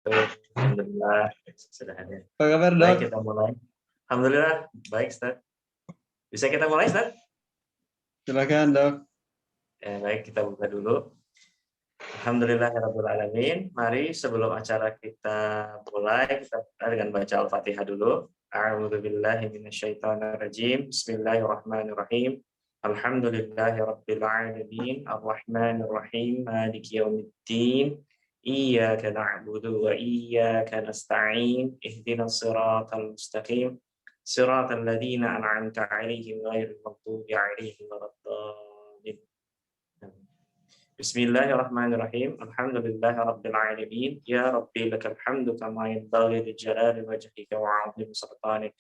Alhamdulillah sudah hadir. Apa kabar, Dok? Baik, kita mulai. Alhamdulillah, baik, Ustaz. Bisa kita mulai, Ustaz? Silakan, Dok. Baik, kita buka dulu. Alhamdulillahirrabbilalamin. Mari sebelum acara kita mulai, kita dengan baca Al-Fatihah dulu. A'udzubillahi minasyaitonirrajim. Bismillahirrahmanirrahim. Alhamdulillahirabbil alamin. Arrahmanirrahim. Maliki yaumiddin. Iyyaka na'budu wa iyyaka nasta'in. Ihdinas siratal mustaqim. Siratal ladzina an'amta 'alaihim ghairil maghdubi 'alaihim waladdallin. Bismillahirrahmanirrahim. Alhamdulillahirabbil alamin. Ya Rabbi lakal hamdu kama yanbaghi li jalali wajhika wa 'azimi sultanik.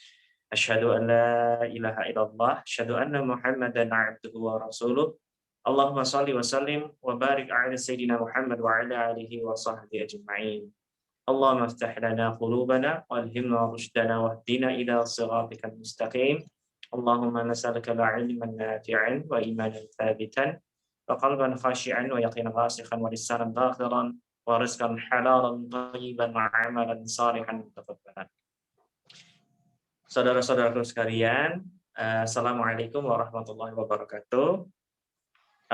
Asyhadu an la ilaha illallah, asyhadu anna Muhammadan 'abduhu wa rasuluh. Allahumma shalli wa sallim wa barik 'ala sayyidina Muhammad wa 'ala alihi wa sahbihi ajma'in. Allahumma iftah lana qulubana walhimna rushdana wahdina ila siratikal mustaqim. Allahumma nas'aluka ilman nafi'an wa imanan thabitan. وقلبا خاشعا ويقينا راسخا ولسانا ذاكرا ورزقا حلالا طيبا وعملا صالحا متقبلا. Saudara-saudaraku sekalian, Assalamualaikum warahmatullahi wabarakatuh.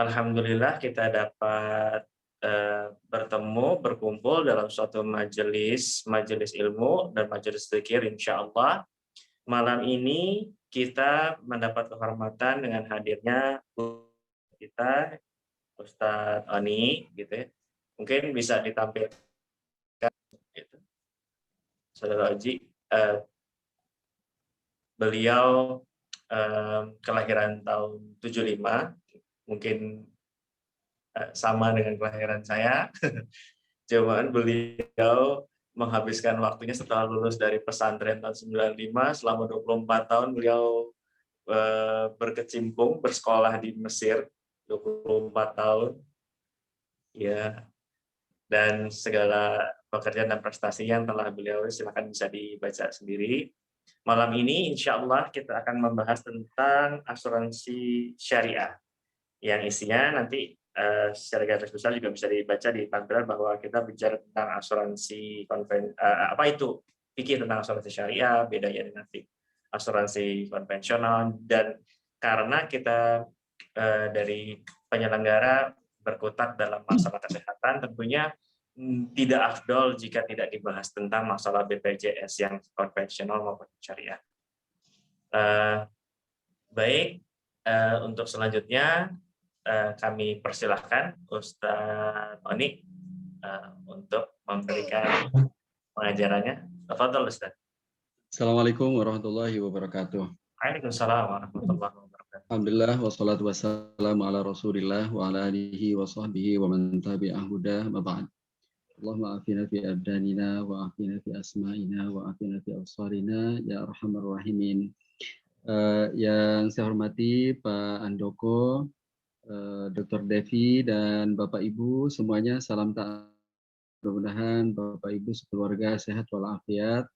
Alhamdulillah kita dapat berkumpul dalam suatu majelis ilmu dan majelis zikir insyaallah. Malam ini kita mendapat kehormatan dengan hadirnya kita Ustadz Oni, gitu ya. Mungkin bisa ditampilkan, gitu. Saudara Oji, beliau kelahiran tahun 75, mungkin sama dengan kelahiran saya. Cuman beliau menghabiskan waktunya setelah lulus dari pesantren tahun 95, selama 24 tahun beliau berkecimpung bersekolah di Mesir. 24 tahun, ya, dan segala pekerjaan dan prestasi yang telah beliau silakan bisa dibaca sendiri. Malam ini insya Allah kita akan membahas tentang asuransi syariah, yang isinya nanti secara garis besar juga bisa dibaca di tampilan bahwa kita bicara tentang asuransi apa itu fikih tentang asuransi syariah, bedanya dengan asuransi konvensional, dan karena kita dari penyelenggara berkutat dalam masalah kesehatan, tentunya tidak afdol jika tidak dibahas tentang masalah BPJS yang konvensional maupun syariah. Baik, untuk selanjutnya kami persilahkan Ustadz Oni untuk memberikan pengajarannya. Tafadhol Ustadz. Assalamualaikum warahmatullahi wabarakatuh. Waalaikumsalam warahmatullahi wabarakatuh. Alhamdulillah wassalatu wassalamu ala Rasulillah wa ala alihi wa sahbihi wa man tabi'ah huda ma ba'd. Allahumma afina fi abdanina wa afina fi asma'ina wa afina fi absarina ya arhamar rahimin. Yang saya hormati Pak Andoko, Dr. Devi dan Bapak Ibu semuanya, salam ta'ala. Mudah-mudahan Bapak Ibu sekeluarga sehat walafiat,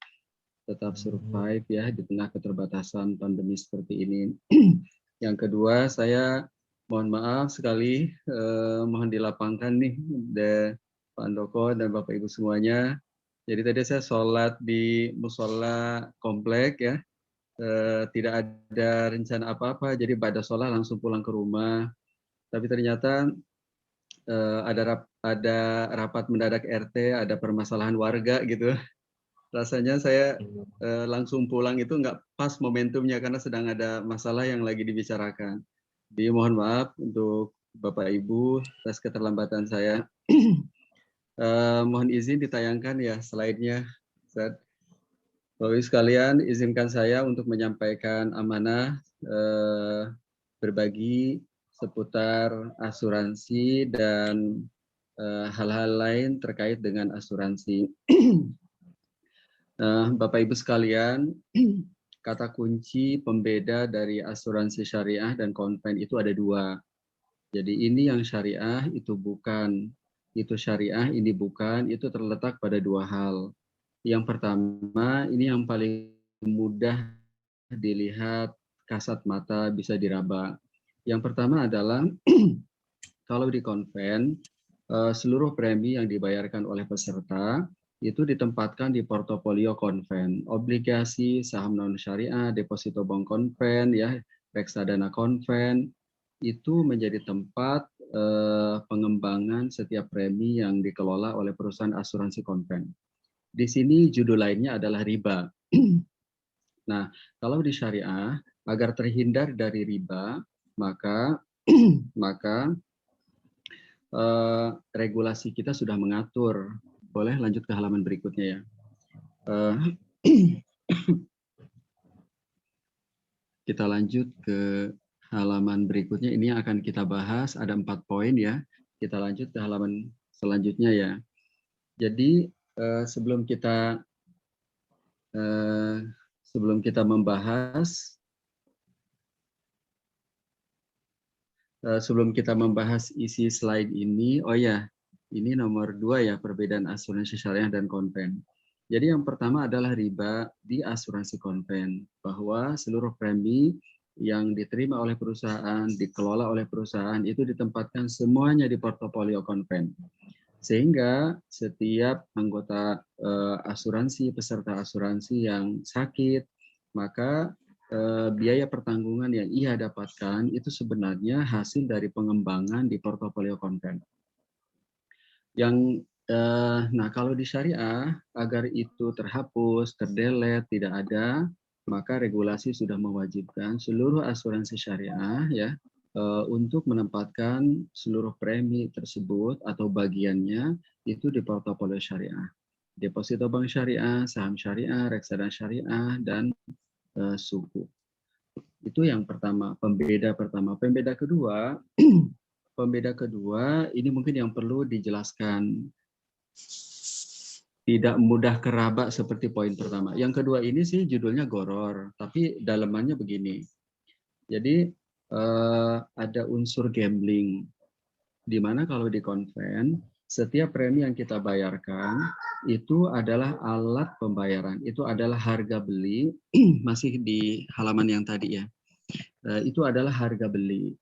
tetap survive ya di tengah keterbatasan pandemi seperti ini. Yang kedua, saya mohon maaf sekali, mohon dilapangkan nih Pak Andoko dan Bapak Ibu semuanya. Jadi tadi saya sholat di musola komplek ya, tidak ada rencana apa-apa, jadi pada sholat langsung pulang ke rumah. Tapi ternyata ada rapat mendadak RT, ada permasalahan warga gitu. Rasanya saya langsung pulang itu nggak pas momentumnya karena sedang ada masalah yang lagi dibicarakan. Jadi mohon maaf untuk Bapak Ibu atas keterlambatan saya. Mohon izin ditayangkan ya slide-nya. Bapak Ibu sekalian, izinkan saya untuk menyampaikan amanah berbagi seputar asuransi dan hal-hal lain terkait dengan asuransi. Bapak Ibu sekalian, kata kunci pembeda dari asuransi syariah dan konven itu ada dua. Jadi ini yang syariah, itu bukan. Itu syariah, ini bukan. Itu terletak pada dua hal. Yang pertama, ini yang paling mudah dilihat, kasat mata, bisa diraba. Yang pertama adalah, kalau di konven, seluruh premi yang dibayarkan oleh peserta, itu ditempatkan di portofolio konven, obligasi, saham non syariah, deposito bank konven, ya, reksadana konven, itu menjadi tempat pengembangan setiap premi yang dikelola oleh perusahaan asuransi konven. Di sini judul lainnya adalah riba. Nah, kalau di syariah, agar terhindar dari riba, maka maka regulasi kita sudah mengatur. Boleh lanjut ke halaman berikutnya ya. Kita lanjut ke halaman berikutnya. Ini akan kita bahas, ada 4 poin ya. Kita lanjut ke halaman selanjutnya ya. Jadi sebelum kita membahas isi slide ini, oh ya, ini nomor 2 ya, perbedaan asuransi syariah dan konven. Jadi yang pertama adalah riba di asuransi konven, bahwa seluruh premi yang diterima oleh perusahaan, dikelola oleh perusahaan, itu ditempatkan semuanya di portofolio konven. Sehingga setiap anggota asuransi, peserta asuransi yang sakit, maka biaya pertanggungan yang ia dapatkan itu sebenarnya hasil dari pengembangan di portofolio konven. Nah, kalau di syariah, agar itu terhapus, terdelete, tidak ada, maka regulasi sudah mewajibkan seluruh asuransi syariah ya untuk menempatkan seluruh premi tersebut atau bagiannya itu di portofolio syariah. Deposito bank syariah, saham syariah, reksadana syariah, dan suku. Itu yang pertama, pembeda pertama. Pembeda kedua, ini mungkin yang perlu dijelaskan. Tidak mudah keraba seperti poin pertama. Yang kedua ini sih judulnya goror, tapi dalamannya begini. Jadi ada unsur gambling, di mana kalau di konven, setiap premi yang kita bayarkan itu adalah alat pembayaran, itu adalah harga beli, masih di halaman yang tadi ya, itu adalah harga beli.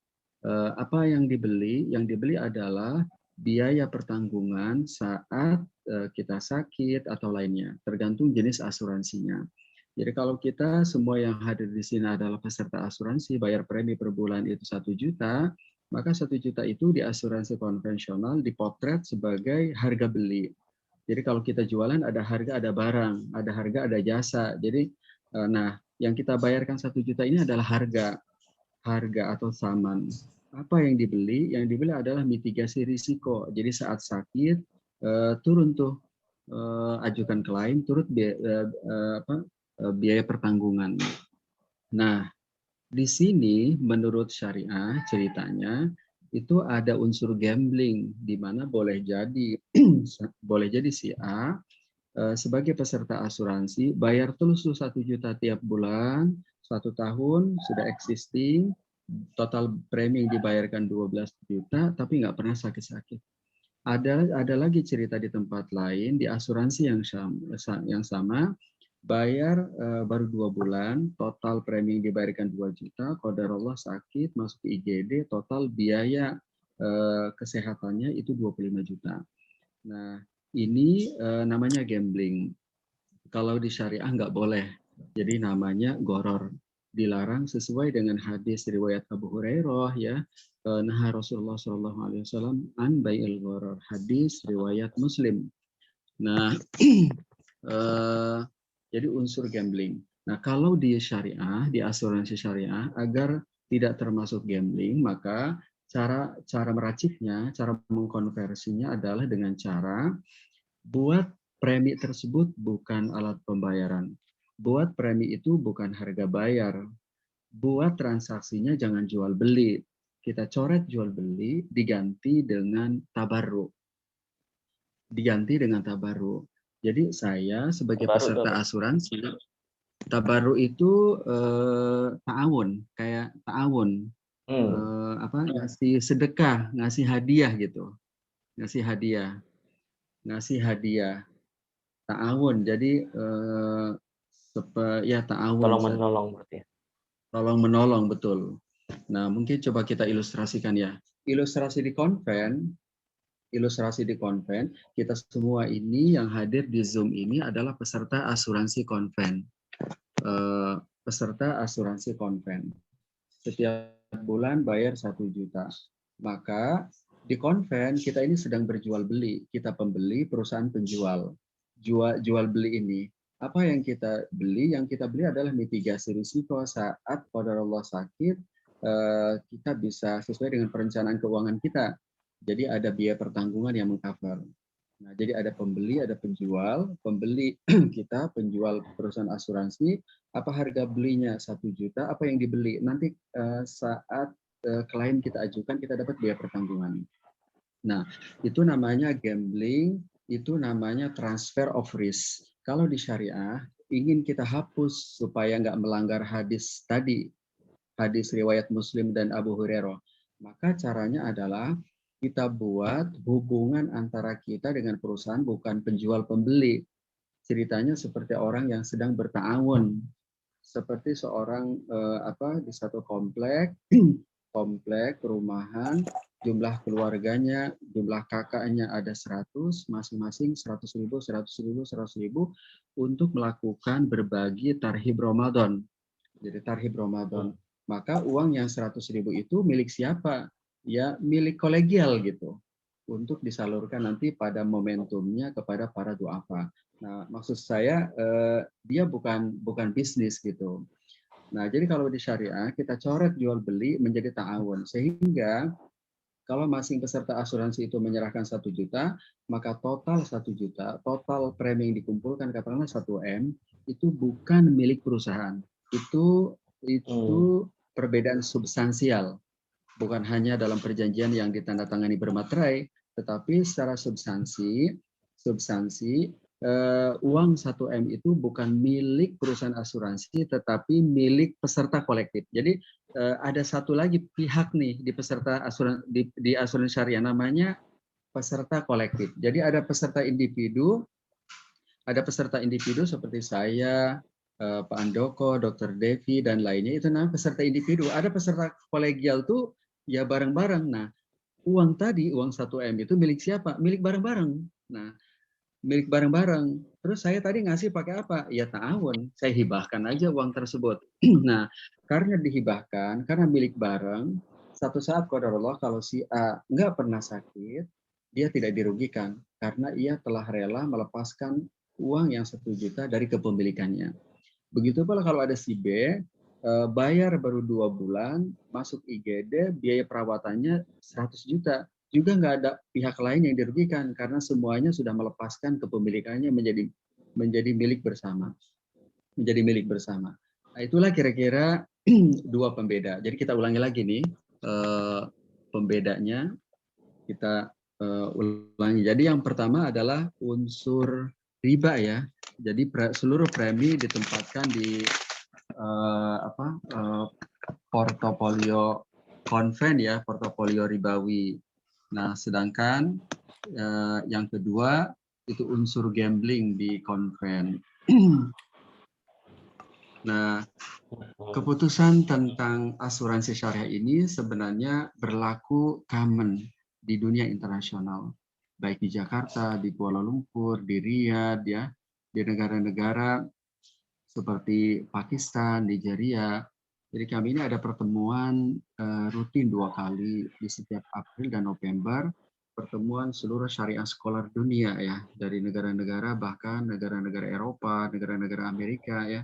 Apa yang dibeli? Yang dibeli adalah biaya pertanggungan saat kita sakit atau lainnya, tergantung jenis asuransinya. Jadi kalau kita semua yang hadir di sini adalah peserta asuransi, bayar premi per bulan itu 1 juta, maka 1 juta itu di asuransi konvensional dipotret sebagai harga beli. Jadi kalau kita jualan ada harga, ada barang, ada harga, ada jasa. Jadi nah yang kita bayarkan 1 juta ini adalah harga atau saman. Apa yang dibeli? Yang dibeli adalah mitigasi risiko. Jadi saat sakit turun tuh ajukan klaim, turut biaya pertanggungan. Nah, di sini menurut syariah ceritanya itu ada unsur gambling, di mana boleh jadi si A sebagai peserta asuransi bayar terus 1 juta tiap bulan, 1 tahun sudah existing, total premi yang dibayarkan 12 juta, tapi nggak pernah sakit-sakit. Ada lagi cerita di tempat lain, di asuransi yang sama bayar baru 2 bulan, total premi yang dibayarkan 2 juta, qadarullah sakit, masuk ke IGD, total biaya kesehatannya itu 25 juta. Nah, ini namanya gambling. Kalau di syariah nggak boleh, jadi namanya goror. Dilarang sesuai dengan hadis riwayat Abu Hurairah ya. Nah Rasulullah SAW an bai'il goror, hadis riwayat Muslim. Nah, jadi unsur gambling. Nah, kalau di syariah, di asuransi syariah, agar tidak termasuk gambling, maka cara meraciknya, cara mengkonversinya adalah dengan cara buat premi tersebut bukan alat pembayaran. Buat premi itu bukan harga bayar. Buat transaksinya jangan jual beli. Kita coret jual beli diganti dengan tabarruk. Jadi saya sebagai peserta asuransi, tabarruk itu ta'awun, kayak ta'awun. Ngasih sedekah, ngasih hadiah gitu. Ngasih hadiah. Ta'awun. Jadi ta'awun. Tolong menolong berarti. Tolong menolong, betul. Nah, mungkin coba kita ilustrasikan ya. Ilustrasi di konven, ilustrasi di konven, kita semua ini yang hadir di Zoom ini adalah peserta asuransi konven. Peserta asuransi konven. Setiap bulan bayar 1 juta. Maka di konven kita ini sedang berjual beli. Kita pembeli, perusahaan penjual. Jual beli ini. Apa yang kita beli? Yang kita beli adalah mitigasi risiko saat qadarullah sakit, kita bisa sesuai dengan perencanaan keuangan kita. Jadi ada biaya pertanggungan yang mengcover. Nah, jadi ada pembeli, ada penjual. Pembeli kita, penjual perusahaan asuransi, apa harga belinya 1 juta, apa yang dibeli. Nanti saat klien kita ajukan, kita dapat biaya pertanggungan. Nah, itu namanya gambling, itu namanya transfer of risk. Kalau di syariah, ingin kita hapus supaya nggak melanggar hadis tadi, hadis riwayat Muslim dan Abu Hurairah. Maka caranya adalah kita buat hubungan antara kita dengan perusahaan bukan penjual pembeli. Ceritanya seperti orang yang sedang berta'awun. Seperti seorang di satu komplek perumahan, jumlah keluarganya, jumlah kakaknya ada 100, masing-masing 100.000, 100.000, 100.000 untuk melakukan berbagi tarhib Ramadan. Jadi tarhib Ramadan. Maka uang yang 100.000 itu milik siapa? Ya milik kolegial gitu. Untuk disalurkan nanti pada momentumnya kepada para duafa. Nah, maksud saya dia bukan bisnis gitu. Nah, jadi kalau di syariah kita coret jual beli menjadi ta'awun, sehingga kalau masing peserta asuransi itu menyerahkan 1 juta, maka total 1 juta, total premi yang dikumpulkan katakanlah 1 M, itu bukan milik perusahaan. Itu perbedaan substansial. Bukan hanya dalam perjanjian yang ditandatangani bermaterai, tetapi secara substansi uang 1 M itu bukan milik perusahaan asuransi, tetapi milik peserta kolektif. Jadi ada satu lagi pihak nih di peserta asuransi di asuransi syariah, namanya peserta kolektif. Jadi ada peserta individu seperti saya, Pak Andoko, Dr. Devi dan lainnya, itu namanya peserta individu. Ada peserta kolegial tuh ya bareng-bareng. Nah, uang 1 M itu milik siapa? Milik bareng-bareng. Nah, milik bareng-bareng. Terus saya tadi ngasih pakai apa? Ya ta'awun. Saya hibahkan aja uang tersebut. Nah, karena dihibahkan, karena milik bareng, satu saat qadarullah kalau si A nggak pernah sakit, dia tidak dirugikan karena ia telah rela melepaskan uang yang 1 juta dari kepemilikannya. Begitu pula kalau ada si B, bayar baru 2 bulan, masuk IGD, biaya perawatannya 100 juta. Juga nggak ada pihak lain yang dirugikan karena semuanya sudah melepaskan kepemilikannya menjadi milik bersama. Nah, itulah kira-kira 2 pembeda. Jadi kita ulangi lagi nih pembedanya. Kita ulangi. Jadi yang pertama adalah unsur riba ya. Jadi seluruh premi ditempatkan di portofolio konven ya, portofolio ribawi. Nah, sedangkan yang kedua itu unsur gambling di konven. Nah, keputusan tentang asuransi syariah ini sebenarnya berlaku common di dunia internasional, baik di Jakarta, di Kuala Lumpur, di Riyadh, ya, di negara-negara seperti Pakistan, Nigeria. Jadi kami ini ada pertemuan rutin 2 kali di setiap April dan November, pertemuan seluruh syariah scholar dunia ya, dari negara-negara bahkan negara-negara Eropa, negara-negara Amerika ya.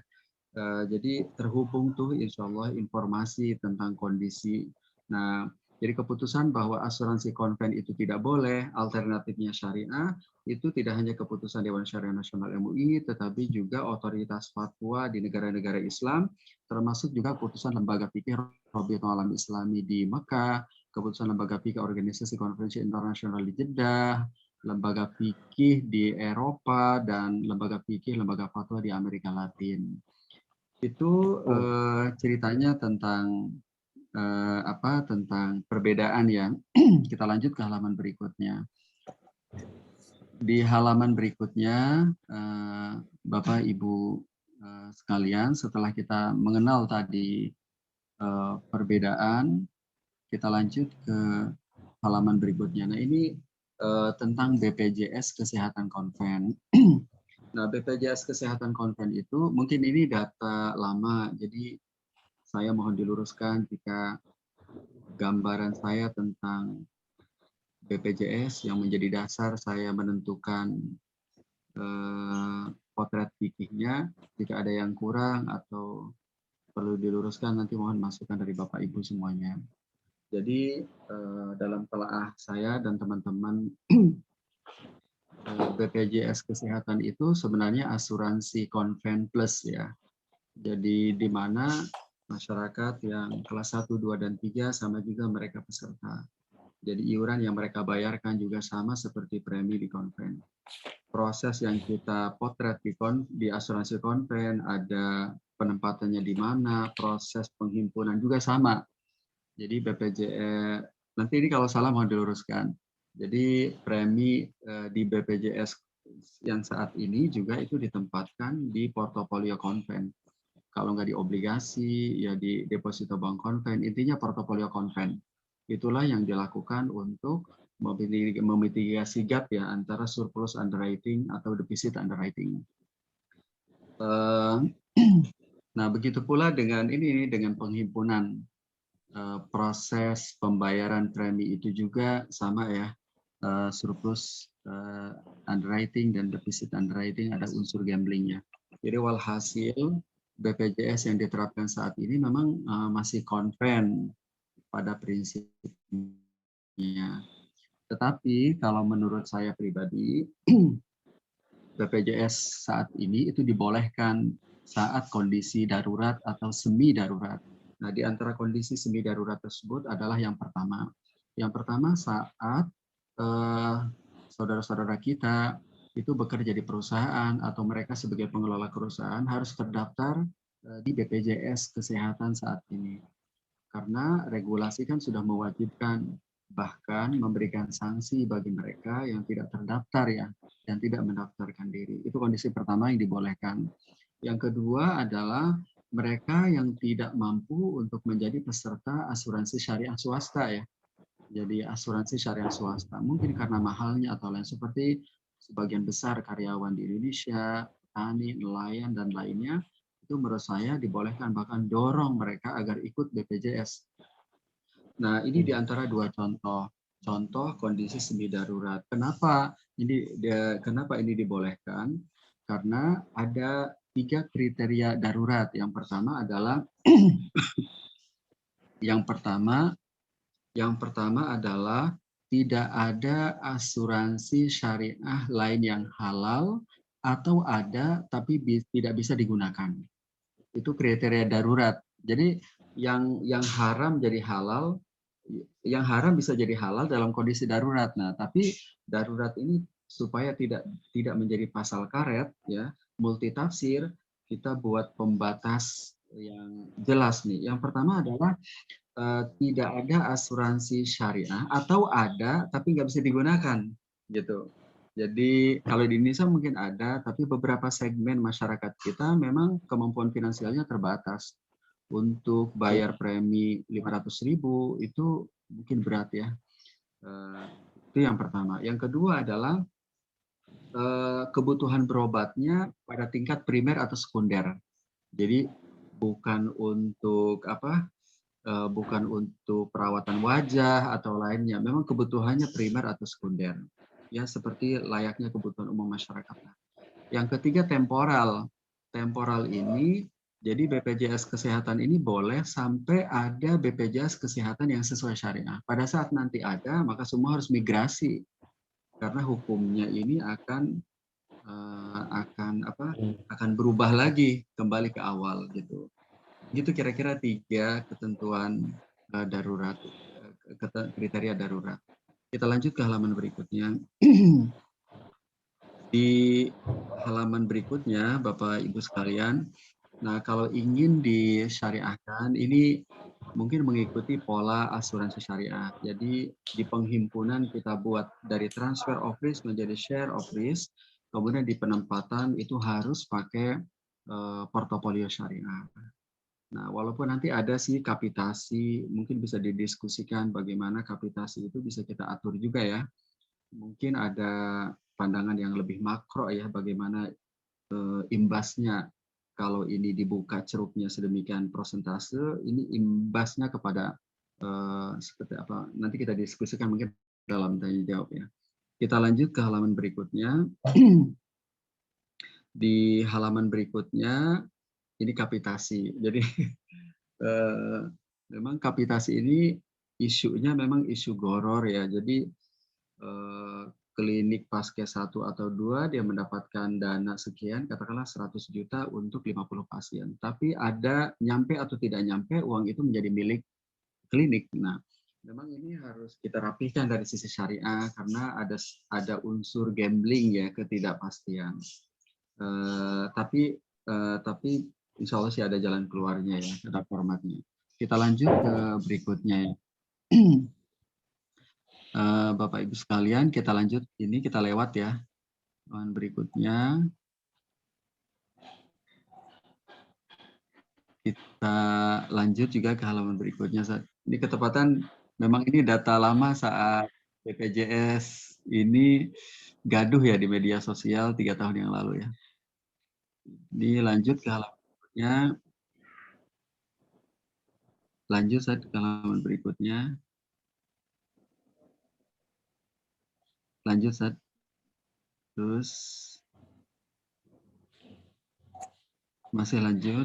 Jadi terhubung tuh insya Allah informasi tentang kondisi. Nah, jadi keputusan bahwa asuransi konven itu tidak boleh, alternatifnya syariah, itu tidak hanya keputusan Dewan Syariah Nasional MUI, tetapi juga otoritas fatwa di negara-negara Islam, termasuk juga keputusan lembaga fikih Rabitul Alam Islami di Mekah, keputusan lembaga fikih Organisasi Konferensi Internasional di Jeddah, lembaga fikih di Eropa, dan lembaga fikih, lembaga fatwa di Amerika Latin. Itu ceritanya tentang tentang perbedaan ya. Kita lanjut ke halaman berikutnya. Di halaman berikutnya, Bapak Ibu sekalian, setelah kita mengenal tadi perbedaan, kita lanjut ke halaman berikutnya. Nah, ini tentang BPJS Kesehatan Konven. Nah, BPJS Kesehatan Konven itu mungkin ini data lama, jadi saya mohon diluruskan jika gambaran saya tentang BPJS yang menjadi dasar saya menentukan potret fikihnya. Jika ada yang kurang atau perlu diluruskan, nanti mohon masukan dari Bapak Ibu semuanya. Jadi dalam telaah saya dan teman-teman, BPJS Kesehatan itu sebenarnya asuransi Konven Plus ya. Jadi di mana masyarakat yang kelas 1, 2, dan 3 sama juga mereka peserta. Jadi iuran yang mereka bayarkan juga sama seperti premi di Konven. Proses yang kita potret di asuransi Konven, ada penempatannya di mana, proses penghimpunan juga sama. Jadi BPJS, nanti ini kalau salah mau diluruskan. Jadi premi di BPJS yang saat ini juga itu ditempatkan di portofolio Konven. Kalau nggak di obligasi, ya di deposito bank Konven, intinya portofolio Konven. Itulah yang dilakukan untuk memitigasi gap ya antara surplus underwriting atau defisit underwriting. Nah, begitu pula dengan ini, dengan penghimpunan. Proses pembayaran premi itu juga sama ya, surplus underwriting dan defisit underwriting ada unsur gamblingnya. Jadi walhasil BPJS yang diterapkan saat ini memang masih konven pada prinsipnya. Tetapi kalau menurut saya pribadi, BPJS saat ini itu dibolehkan saat kondisi darurat atau semi darurat. Nah, di antara kondisi semi darurat tersebut adalah yang pertama. Yang pertama saat saudara-saudara kita itu bekerja di perusahaan atau mereka sebagai pengelola perusahaan harus terdaftar di BPJS Kesehatan saat ini. Karena regulasi kan sudah mewajibkan, bahkan memberikan sanksi bagi mereka yang tidak terdaftar ya, dan tidak mendaftarkan diri. Itu kondisi pertama yang dibolehkan. Yang kedua adalah mereka yang tidak mampu untuk menjadi peserta asuransi syariah swasta ya. Jadi asuransi syariah swasta mungkin karena mahalnya atau lain, seperti sebagian besar karyawan di Indonesia, petani, nelayan dan lainnya, itu menurut saya dibolehkan, bahkan dorong mereka agar ikut BPJS. Nah, ini di antara dua contoh kondisi semi darurat. Kenapa ini dibolehkan? Karena ada 3 kriteria darurat. Yang pertama adalah yang pertama adalah tidak ada asuransi syariah lain yang halal atau ada tapi tidak bisa digunakan. Itu kriteria darurat. Jadi yang haram jadi halal, yang haram bisa jadi halal dalam kondisi darurat. Nah, tapi darurat ini supaya tidak menjadi pasal karet ya, multitafsir, kita buat pembatas yang jelas nih. Yang pertama adalah tidak ada asuransi syariah atau ada tapi nggak bisa digunakan gitu. Jadi kalau di Indonesia mungkin ada, tapi beberapa segmen masyarakat kita memang kemampuan finansialnya terbatas. Untuk bayar premi 500.000 itu mungkin berat ya. Itu yang pertama. Yang kedua adalah kebutuhan berobatnya pada tingkat primer atau sekunder. Jadi bukan untuk bukan untuk perawatan wajah atau lainnya. Memang kebutuhannya primer atau sekunder. Ya, seperti layaknya kebutuhan umum masyarakat. Yang ketiga temporal. Temporal ini, jadi BPJS Kesehatan ini boleh sampai ada BPJS Kesehatan yang sesuai syariah. Pada saat nanti ada, maka semua harus migrasi. Karena hukumnya ini akan berubah lagi kembali ke awal gitu. Gitu kira-kira 3 ketentuan darurat, kriteria darurat. Kita lanjut ke halaman berikutnya. Di halaman berikutnya, Bapak Ibu sekalian, nah kalau ingin disyariahkan, ini mungkin mengikuti pola asuransi syariah. Jadi di penghimpunan kita buat dari transfer of risk menjadi share of risk, kemudian di penempatan itu harus pakai portofolio syariah. Nah, walaupun nanti ada sih kapitasi, mungkin bisa didiskusikan bagaimana kapitasi itu bisa kita atur juga ya. mungkin ada pandangan yang lebih makro ya, bagaimana imbasnya kalau ini dibuka ceruknya sedemikian prosentase, ini imbasnya kepada seperti apa? Nanti kita diskusikan mungkin dalam tanya jawab ya. Kita lanjut ke halaman berikutnya. Di halaman berikutnya ini kapitasi. Jadi memang kapitasi ini isunya memang isu goror ya. Jadi klinik Paskes 1 atau 2 dia mendapatkan dana sekian, katakanlah 100 juta untuk 50 pasien. Tapi ada nyampe atau tidak nyampe, uang itu menjadi milik klinik. Nah, memang ini harus kita rapihkan dari sisi syariah karena ada unsur gambling ya, ketidakpastian. Tapi insya Allah sih ada jalan keluarnya ya, ada formatnya. Kita lanjut ke berikutnya ya. Bapak Ibu sekalian, kita lanjut. Ini kita lewat ya. Berikutnya kita lanjut juga ke halaman berikutnya. Ini ketepatan, memang ini data lama saat BPJS ini gaduh ya di media sosial 3 tahun yang lalu ya. Ini lanjut ke halaman berikutnya. Lanjut ke halaman berikutnya. Lanjut terus masih lanjut.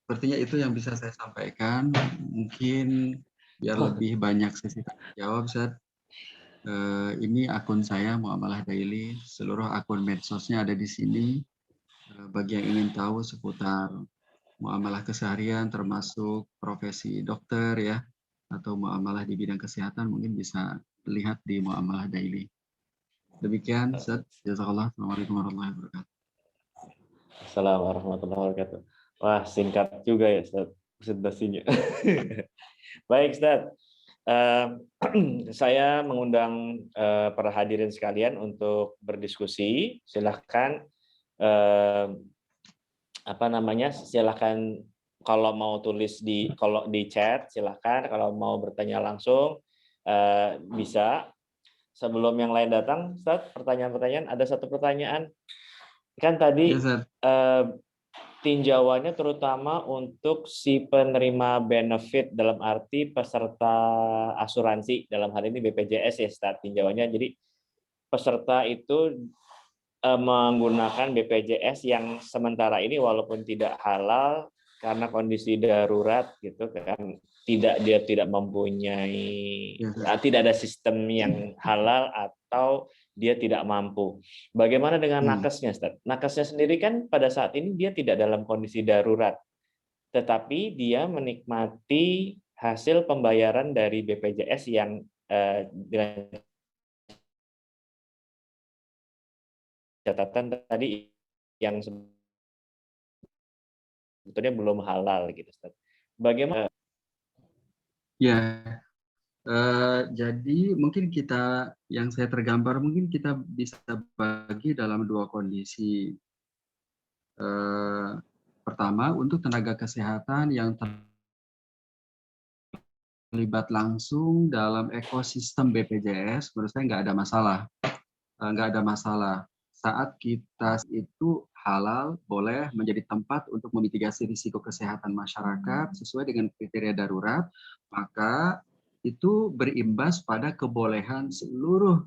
Sepertinya itu yang bisa saya sampaikan. Mungkin biar lebih banyak sesi jawab, ini akun saya Muamalah Daily. Seluruh akun medsosnya ada di sini. Bagi yang ingin tahu seputar muamalah keseharian, termasuk profesi dokter ya, atau muamalah di bidang kesehatan, mungkin bisa lihat di Muamalah Daily. Demikian, Ustaz. Jazakallah. Assalamualaikum warahmatullahi wabarakatuh. Assalamualaikum warahmatullahi wabarakatuh. Wah, singkat juga ya, Ustaz, presentasinya. Baik, Ustaz. Saya mengundang para hadirin sekalian untuk berdiskusi. Silahkan, silahkan kalau mau tulis kalau di chat, silahkan. Kalau mau bertanya langsung, bisa. Sebelum yang lain datang, Ustaz, pertanyaan-pertanyaan. Ada satu pertanyaan. Kan tadi tinjauannya terutama untuk si penerima benefit dalam arti peserta asuransi, dalam hal ini BPJS ya, Ustaz, tinjauannya. Jadi peserta itu menggunakan BPJS yang sementara ini walaupun tidak halal karena kondisi darurat gitu kan, dia tidak mempunyai tidak ada sistem yang halal atau dia tidak mampu. Bagaimana dengan nakesnya, Ustaz? Nakesnya sendiri kan pada saat ini dia tidak dalam kondisi darurat, tetapi dia menikmati hasil pembayaran dari BPJS yang dengan catatan tadi yang sebetulnya belum halal gitu, Ustaz. Bagaimana? Ya, jadi mungkin yang saya tergambar mungkin kita bisa bagi dalam 2 kondisi. Pertama, untuk tenaga kesehatan yang terlibat langsung dalam ekosistem BPJS, menurut saya nggak ada masalah. Nggak ada masalah. Saat kita itu halal, boleh menjadi tempat untuk memitigasi risiko kesehatan masyarakat sesuai dengan kriteria darurat, maka itu berimbas pada kebolehan seluruh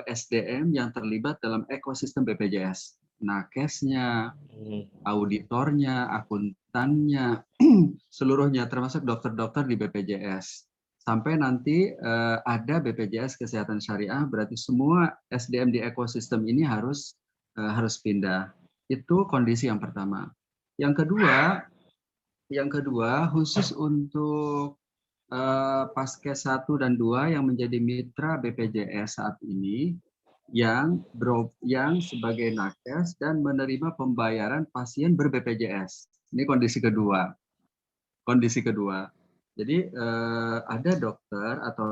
SDM yang terlibat dalam ekosistem BPJS. Nakesnya, auditornya, akuntannya, seluruhnya termasuk dokter-dokter di BPJS. Sampai nanti ada BPJS Kesehatan Syariah, berarti semua SDM di ekosistem ini harus pindah. Itu kondisi yang pertama. Yang kedua khusus untuk Paskes 1 dan 2 yang menjadi mitra BPJS saat ini, yang sebagai nakes dan menerima pembayaran pasien ber-BPJS. Ini kondisi kedua. Jadi ada dokter atau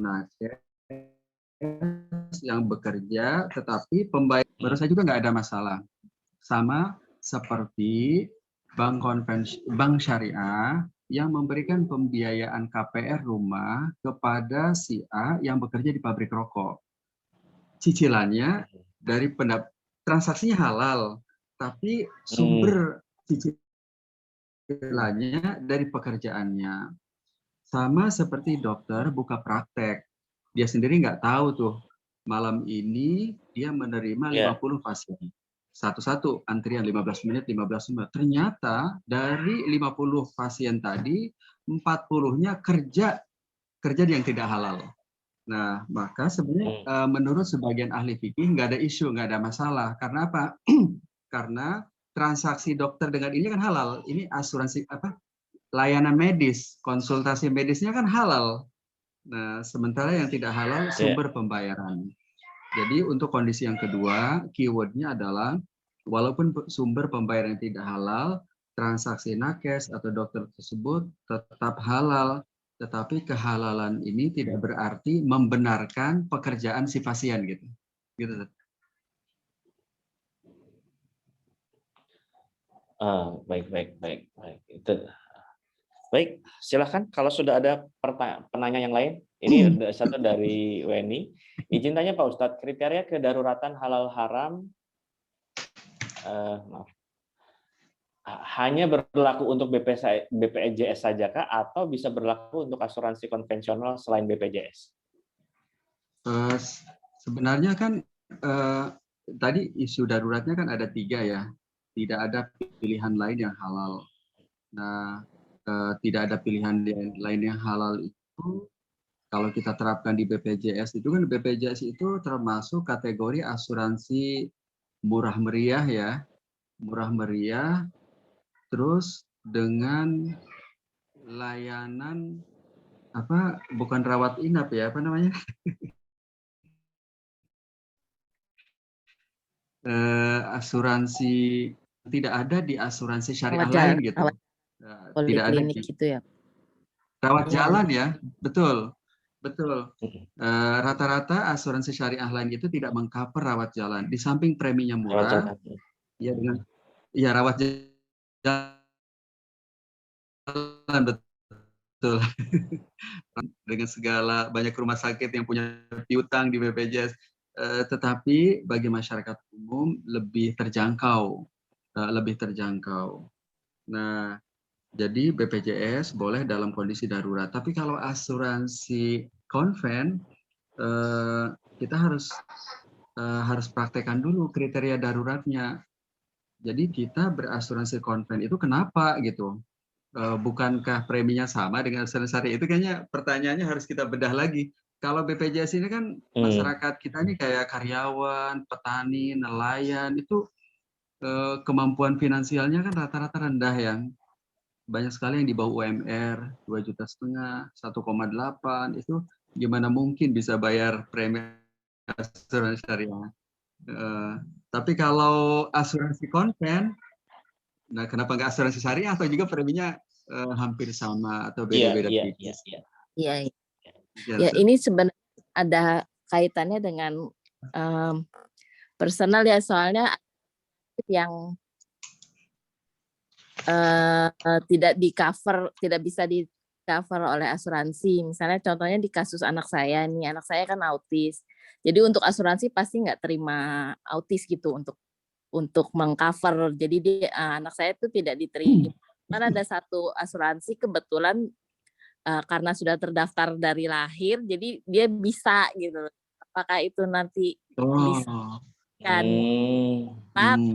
nakes yang bekerja, tetapi pembayaran menurut saya juga nggak ada masalah. Sama seperti bank syariah yang memberikan pembiayaan KPR rumah kepada si A yang bekerja di pabrik rokok. Cicilannya dari transaksinya halal, tapi sumber cicilannya dari pekerjaannya. Sama seperti dokter buka praktek. Dia sendiri nggak tahu tuh, malam ini dia menerima 50 pasien. Satu-satu, antrian 15 menit. Ternyata dari 50 pasien tadi, 40-nya kerja yang tidak halal. Nah, maka sebenarnya menurut sebagian ahli fikih nggak ada isu, nggak ada masalah. Karena apa? Karena transaksi dokter dengan ini kan halal. Ini asuransi layanan medis, konsultasi medisnya kan halal. Nah, sementara yang tidak halal sumber pembayaran. Jadi untuk kondisi yang kedua, keywordnya adalah walaupun sumber pembayaran tidak halal, transaksi nakes atau dokter tersebut tetap halal, tetapi kehalalan ini tidak berarti membenarkan pekerjaan si pasien gitu. Gitu. Baik. Itu. Baik, silahkan kalau sudah ada penanya yang lain. Ini satu dari Weni. Izin tanya Pak Ustadz, kriteria kedaruratan halal haram hanya berlaku untuk BPJS saja kah atau bisa berlaku untuk asuransi konvensional selain BPJS? Sebenarnya kan tadi isu daruratnya kan ada 3 ya. Tidak ada pilihan lain yang halal. Nah, tidak ada pilihan lain yang halal itu kalau kita terapkan di BPJS itu kan BPJS itu termasuk kategori asuransi murah meriah ya. Murah meriah terus dengan layanan bukan rawat inap ya, apa namanya? Asuransi tidak ada di asuransi syariah lain gitu. Tidak ada di gitu ya. rawat jalan ya, betul. Rata-rata asuransi syariah lain itu tidak mengcover rawat jalan. Di samping preminya murah, ya dengan rawat jalan betul. Dengan segala banyak rumah sakit yang punya piutang di BPJS, tetapi bagi masyarakat umum lebih terjangkau. Nah, jadi BPJS boleh dalam kondisi darurat, tapi kalau asuransi konven kita harus praktekkan dulu kriteria daruratnya. Jadi kita berasuransi konven itu kenapa gitu? Bukankah preminya sama dengan asuransi syariah? Itu kayaknya pertanyaannya harus kita bedah lagi. Kalau BPJS ini kan masyarakat kita ini kayak karyawan, petani, nelayan, itu kemampuan finansialnya kan rata-rata rendah yang banyak sekali yang di bawah UMR 2,5 juta, 1,8 itu gimana mungkin bisa bayar premi asuransi syariah. Tapi kalau asuransi konven, nah kenapa nggak asuransi syariah atau juga preminya hampir sama atau beda-beda tipis? Iya. Ya ini sebenarnya ada kaitannya dengan personal ya, soalnya yang tidak bisa di cover oleh asuransi. Misalnya contohnya di kasus anak saya nih, anak saya kan autis. Jadi untuk asuransi pasti nggak terima autis gitu untuk mengcover. Jadi anak saya itu tidak diterima. Karena ada satu asuransi kebetulan karena sudah terdaftar dari lahir, jadi dia bisa gitu. Apakah itu nanti bisa kan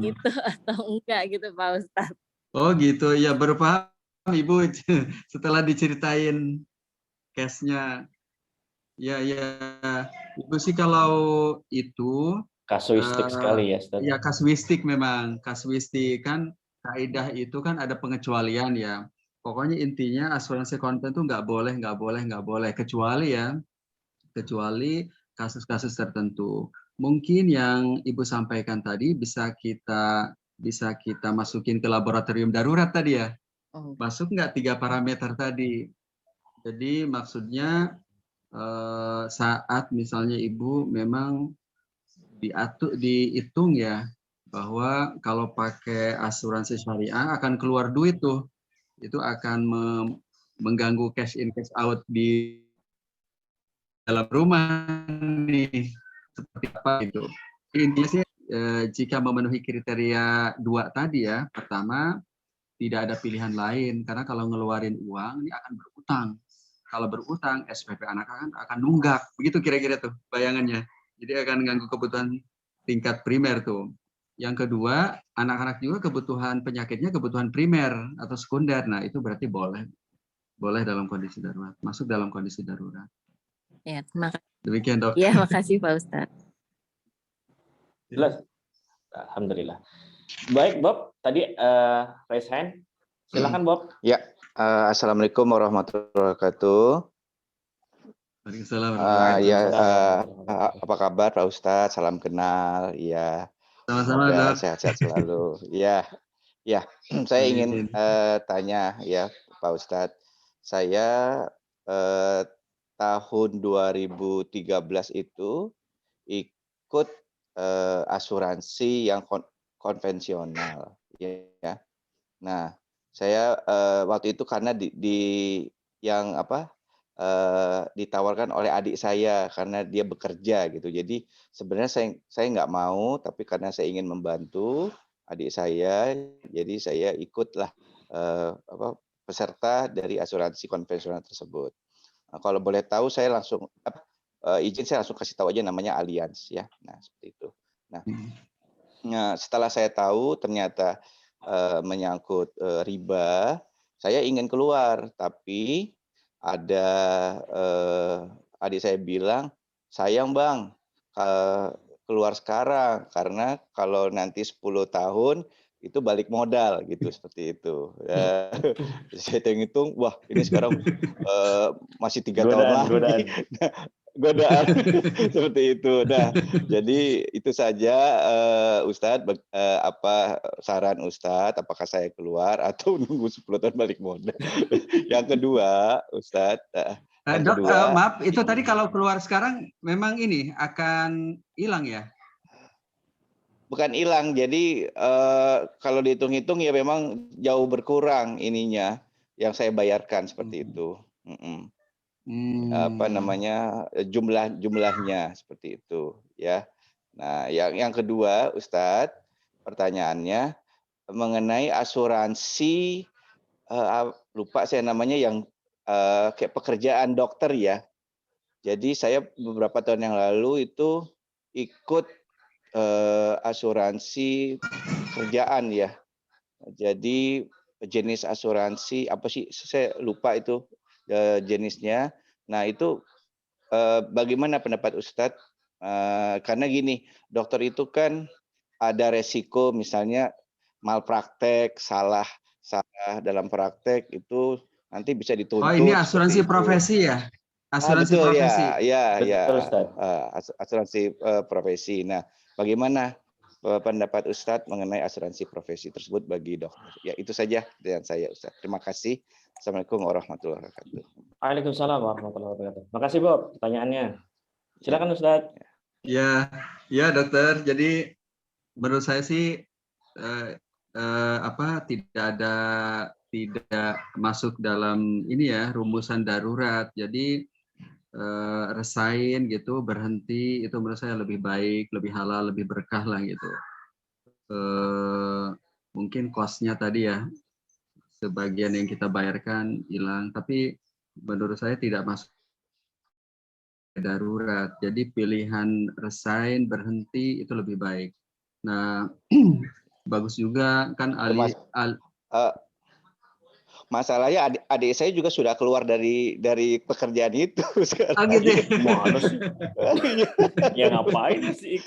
gitu atau enggak gitu Pak Ustadz? Oh gitu, ya baru paham Ibu setelah diceritain case-nya. Ya, Ibu sih kalau itu kasuistik sekali ya, ya kasuistik memang, kasuistik kan kaidah itu kan ada pengecualian ya. Pokoknya intinya asuransi konven itu nggak boleh kecuali kasus-kasus tertentu. Mungkin yang Ibu sampaikan tadi bisa kita masukin ke laboratorium darurat tadi ya. Masuk nggak 3 parameter tadi? Jadi maksudnya saat misalnya Ibu memang dihitung ya bahwa kalau pakai asuransi syariah akan keluar duit tuh, itu akan mengganggu cash in cash out di dalam rumah nih, seperti apa itu. Intinya sih jika memenuhi kriteria 2 tadi ya, pertama tidak ada pilihan lain karena kalau ngeluarin uang ini akan berutang. Kalau berutang SPP anak akan nunggak. Begitu kira-kira tuh bayangannya. Jadi akan ganggu kebutuhan tingkat primer tuh. Yang kedua, anak-anak juga kebutuhan penyakitnya kebutuhan primer atau sekunder. Nah, itu berarti boleh dalam kondisi darurat, masuk dalam kondisi darurat. Ya, terima kasih. Demikian, Dok. Ya, makasih Pak Ustadz. Jelas. Alhamdulillah. Baik, Bob. Tadi raise hand. Silakan, Bob. Ya, assalamualaikum warahmatullahi wabarakatuh. Waalaikumsalam. Ya, apa kabar Pak Ustadz? Salam kenal. Ya, Sama-sama, semoga Dok. sehat-sehat selalu. Ya, saya ingin tanya ya Pak Ustadz. Saya tahun 2013 itu ikut asuransi yang konvensional. Ya. Nah, saya waktu itu karena ditawarkan oleh adik saya karena dia bekerja gitu. Jadi sebenarnya saya nggak mau, tapi karena saya ingin membantu adik saya, jadi saya ikutlah peserta dari asuransi konvensional tersebut. Nah, kalau boleh tahu saya langsung izin saya langsung kasih tahu aja namanya Allianz ya. Nah seperti itu. Nah setelah saya tahu ternyata menyangkut riba, saya ingin keluar, tapi ada adik saya bilang, sayang Bang, keluar sekarang, karena kalau nanti 10 tahun, itu balik modal, gitu, seperti itu. Saya hitung, wah ini sekarang masih 3 tahun lagi. Godaan seperti itu. Nah, jadi itu saja Ustadz, apa saran Ustadz, apakah saya keluar atau nunggu 10 tahun balik modal? Yang kedua, Ustadz, Dok, maaf, itu tadi kalau keluar sekarang memang ini akan hilang ya? Bukan hilang, jadi kalau dihitung-hitung ya memang jauh berkurang ininya yang saya bayarkan seperti itu. Apa namanya jumlahnya seperti itu ya. Nah, yang kedua Ustadz, pertanyaannya mengenai asuransi lupa saya namanya yang kayak pekerjaan dokter ya. Jadi saya beberapa tahun yang lalu itu ikut asuransi kerjaan ya. Jadi jenis asuransi apa sih saya lupa itu jenisnya. Nah itu bagaimana pendapat Ustadz? Karena gini, dokter itu kan ada resiko misalnya malpraktek, salah dalam praktek itu nanti bisa dituntut. Oh ini asuransi profesi ya? Asuransi betul, profesi. Ya. Betul, Asuransi profesi. Nah, bagaimana pendapat Ustadz mengenai asuransi profesi tersebut bagi dokter? Ya itu saja dengan saya Ustadz. Terima kasih. Assalamualaikum warahmatullahi wabarakatuh. Waalaikumsalam warahmatullahi wabarakatuh. Makasih Bob pertanyaannya. Silakan Ustadz. Ya dokter. Jadi menurut saya sih tidak masuk dalam ini ya rumusan darurat. Jadi resign gitu, berhenti itu menurut saya lebih baik, lebih halal, lebih berkah lah gitu. Mungkin cost-nya tadi ya sebagian yang kita bayarkan hilang, tapi menurut saya tidak masuk darurat. Jadi pilihan resign, berhenti itu lebih baik. Nah, bagus juga kan masalahnya adik saya juga sudah keluar dari pekerjaan itu sekarang. Oh gitu. Mana sih? Ya ngapain sih?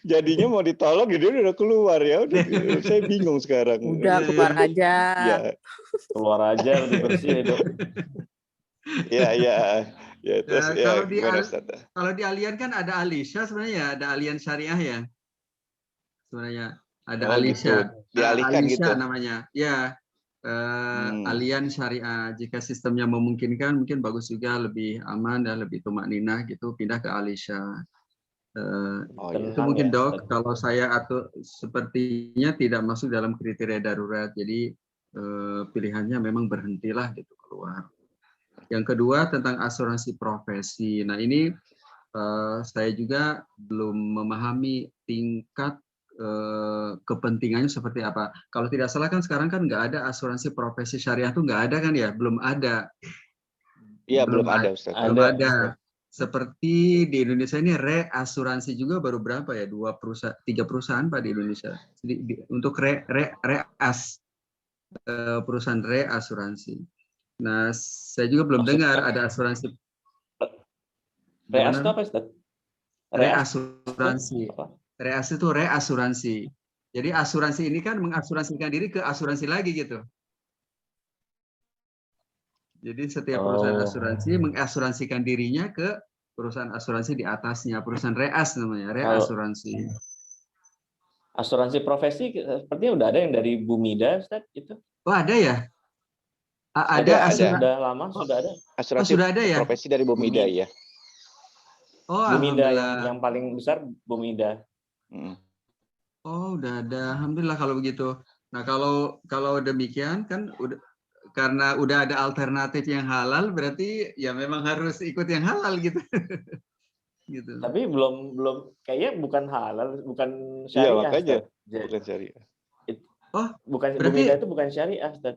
Jadinya mau ditolong dia udah keluar ya. Saya bingung sekarang. Udah keluar aja. Ya. Keluar aja lebih bersih Dok. Ya. Terus kalau di Allianz kan ada Alisha sebenarnya, ada Allianz Syariah ya. Sebenarnya ada Alisha. Gitu. Dialihkan Alisha gitu. namanya. Ya. Allianz Syariah, jika sistemnya memungkinkan mungkin bagus juga, lebih aman dan lebih tumak ninah gitu, pindah ke Alisha. Itu mungkin ya, Dok, kalau saya atau sepertinya tidak masuk dalam kriteria darurat, jadi pilihannya memang berhentilah gitu keluar. Yang kedua tentang asuransi profesi. Nah ini saya juga belum memahami tingkat kepentingannya seperti apa. Kalau tidak salah kan sekarang kan nggak ada asuransi profesi syariah tuh nggak ada kan ya? Belum ada. Iya, belum ada, Ustaz. Belum Ada, ada. Ustaz. Seperti di Indonesia ini reasuransi juga baru berapa ya? 3 perusahaan Pak di Indonesia. Jadi, untuk perusahaan reasuransi. Nah, saya juga belum dengar ada asuransi. Reas itu Gimana? apa, Ustaz? Reasuransi. Apa? Reas itu reasuransi. Jadi asuransi ini kan mengasuransikan diri ke asuransi lagi gitu. Jadi setiap perusahaan asuransi mengasuransikan dirinya ke perusahaan asuransi di atasnya, perusahaan reas namanya, reasuransi. Asuransi profesi sepertinya udah ada yang dari Bumida, Ustaz, itu. Oh, ada ya? Ada. Sudah lama, sudah ada. Asuransi sudah ada ya? profesi dari Bumida ya. Oh, Bumida alhamdulillah. yang paling besar Bumida. Oh, udah ada. Alhamdulillah kalau begitu. Nah, kalau demikian kan karena udah ada alternatif yang halal, berarti ya memang harus ikut yang halal gitu. Gitu. Tapi belum kayaknya bukan halal, bukan Iya, syariah. makanya Ustaz. bukan syariah. Oh, Bukan berarti Bumida itu bukan syariah, Ustaz.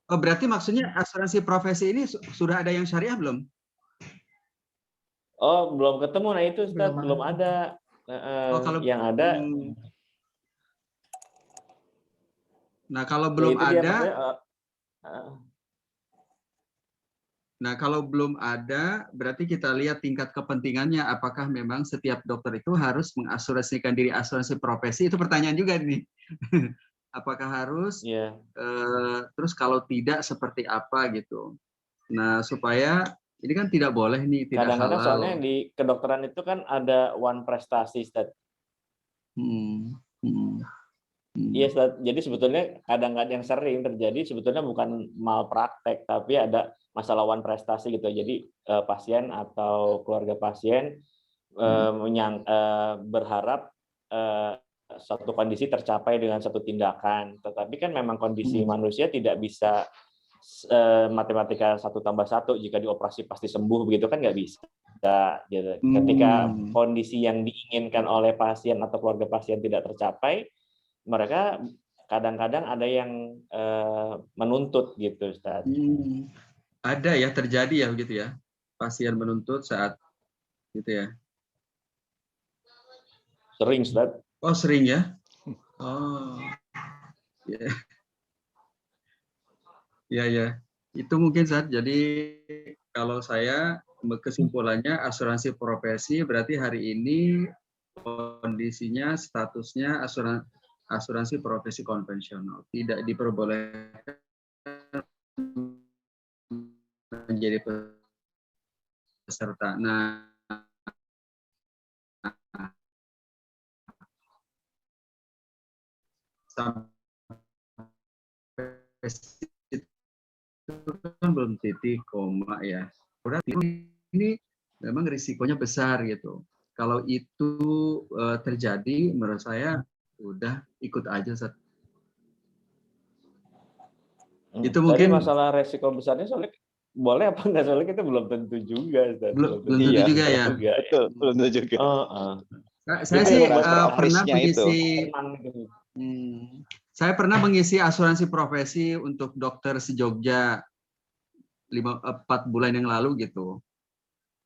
Oh, berarti maksudnya asuransi profesi ini sudah ada yang syariah belum? Oh, belum ketemu. Nah itu, Ustaz, belum ada. Yang ada. Nah, kalau belum itu dia, ada, maksudnya, nah kalau belum ada, berarti kita lihat tingkat kepentingannya. Apakah memang setiap dokter itu harus mengasuransikan diri asuransi profesi? Itu pertanyaan juga nih. Apakah harus? Yeah. Terus kalau tidak seperti apa gitu. Nah, supaya ini kan tidak boleh nih, tidak kadang-kadang halal. soalnya di kedokteran itu kan ada one prestasi, Ustaz. Iya, Ustaz. Jadi sebetulnya kadang-kadang yang sering terjadi sebetulnya bukan malpraktek, tapi ada masalah one prestasi gitu. Jadi pasien atau keluarga pasien berharap suatu kondisi tercapai dengan satu tindakan. Tetapi kan memang kondisi manusia tidak bisa matematika 1+1 jika dioperasi pasti sembuh, begitu kan nggak bisa. Gitu. Ketika kondisi yang diinginkan oleh pasien atau keluarga pasien tidak tercapai, mereka kadang-kadang ada yang menuntut gitu, Ustaz. Ada ya, terjadi ya begitu ya, pasien menuntut saat gitu ya. Sering, Ustaz. Oh, sering ya. Oh, ya. Ya. Itu mungkin saat. Jadi kalau saya kesimpulannya asuransi profesi berarti hari ini kondisinya statusnya asuransi profesi konvensional, tidak diperbolehkan menjadi peserta. Nah, sampai itu kan belum titik koma ya. Berarti ini memang risikonya besar gitu. Kalau itu terjadi, menurut saya udah ikut aja. Itu mungkin tadi masalah resiko besarnya soalnya boleh apa enggak, soalnya kita belum tentu juga, Ustaz. Belum tentu juga ya. Betul, belum tentu juga. Saya sih pernah mengisi. Saya pernah mengisi asuransi profesi untuk dokter se-Jogja 4 bulan yang lalu gitu.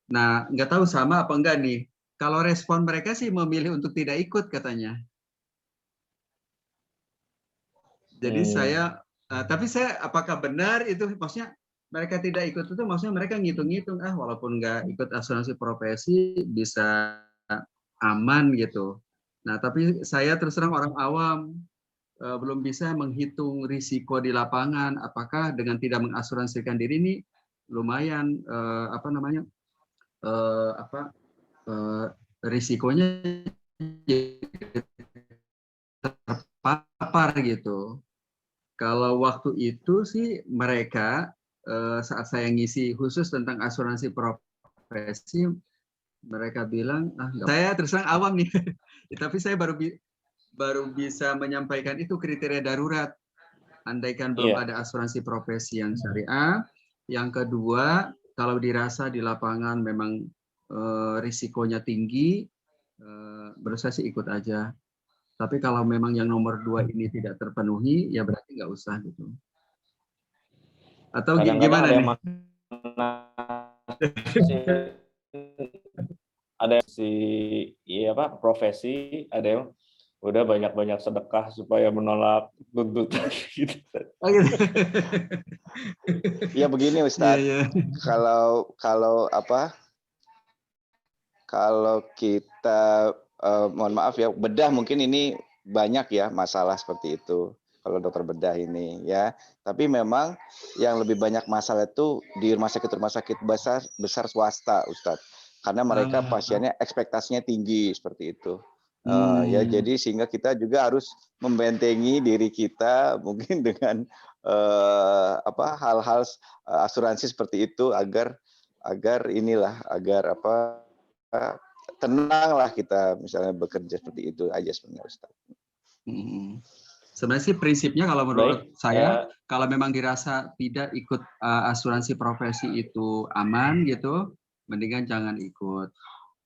Nah, nggak tahu sama apa enggak nih. Kalau respon mereka sih memilih untuk tidak ikut katanya. Jadi tapi saya apakah benar itu, maksudnya mereka tidak ikut itu maksudnya mereka ngitung-ngitung, walaupun nggak ikut asuransi profesi bisa aman gitu. Nah, tapi saya terus terang orang awam, belum bisa menghitung risiko di lapangan. Apakah dengan tidak mengasuransikan diri ini lumayan risikonya terpapar gitu. Kalau waktu itu sih mereka saat saya ngisi khusus tentang asuransi profesi, mereka bilang, saya terus terang awam nih, tapi saya baru bisa menyampaikan itu kriteria darurat. andaikan belum Iya. ada asuransi profesi yang syariah. Yang kedua, kalau dirasa di lapangan memang risikonya tinggi, menurut saya sih ikut aja. Tapi kalau memang yang nomor 2 ini tidak terpenuhi, ya berarti nggak usah gitu. Atau Kadang-kadang gimana ada yang nih? ada yang profesi, ada yang udah banyak-banyak sedekah supaya menolak tuntutan gitu. Oh, gitu. Ya begini Iya, Ustadz, iya. kalau kita mohon maaf ya, bedah mungkin ini banyak ya masalah seperti itu. Kalau dokter bedah ini ya, tapi memang yang lebih banyak masalah itu di rumah sakit besar swasta, Ustadz, karena mereka pasiennya ekspektasinya tinggi seperti itu. Ya jadi sehingga kita juga harus membentengi diri kita mungkin dengan hal-hal asuransi seperti itu agar tenanglah kita misalnya bekerja seperti itu aja sebenarnya Ustaz. Sebenarnya sih prinsipnya kalau menurut Baik, saya, kalau memang dirasa tidak ikut asuransi profesi itu aman gitu, mendingan jangan ikut.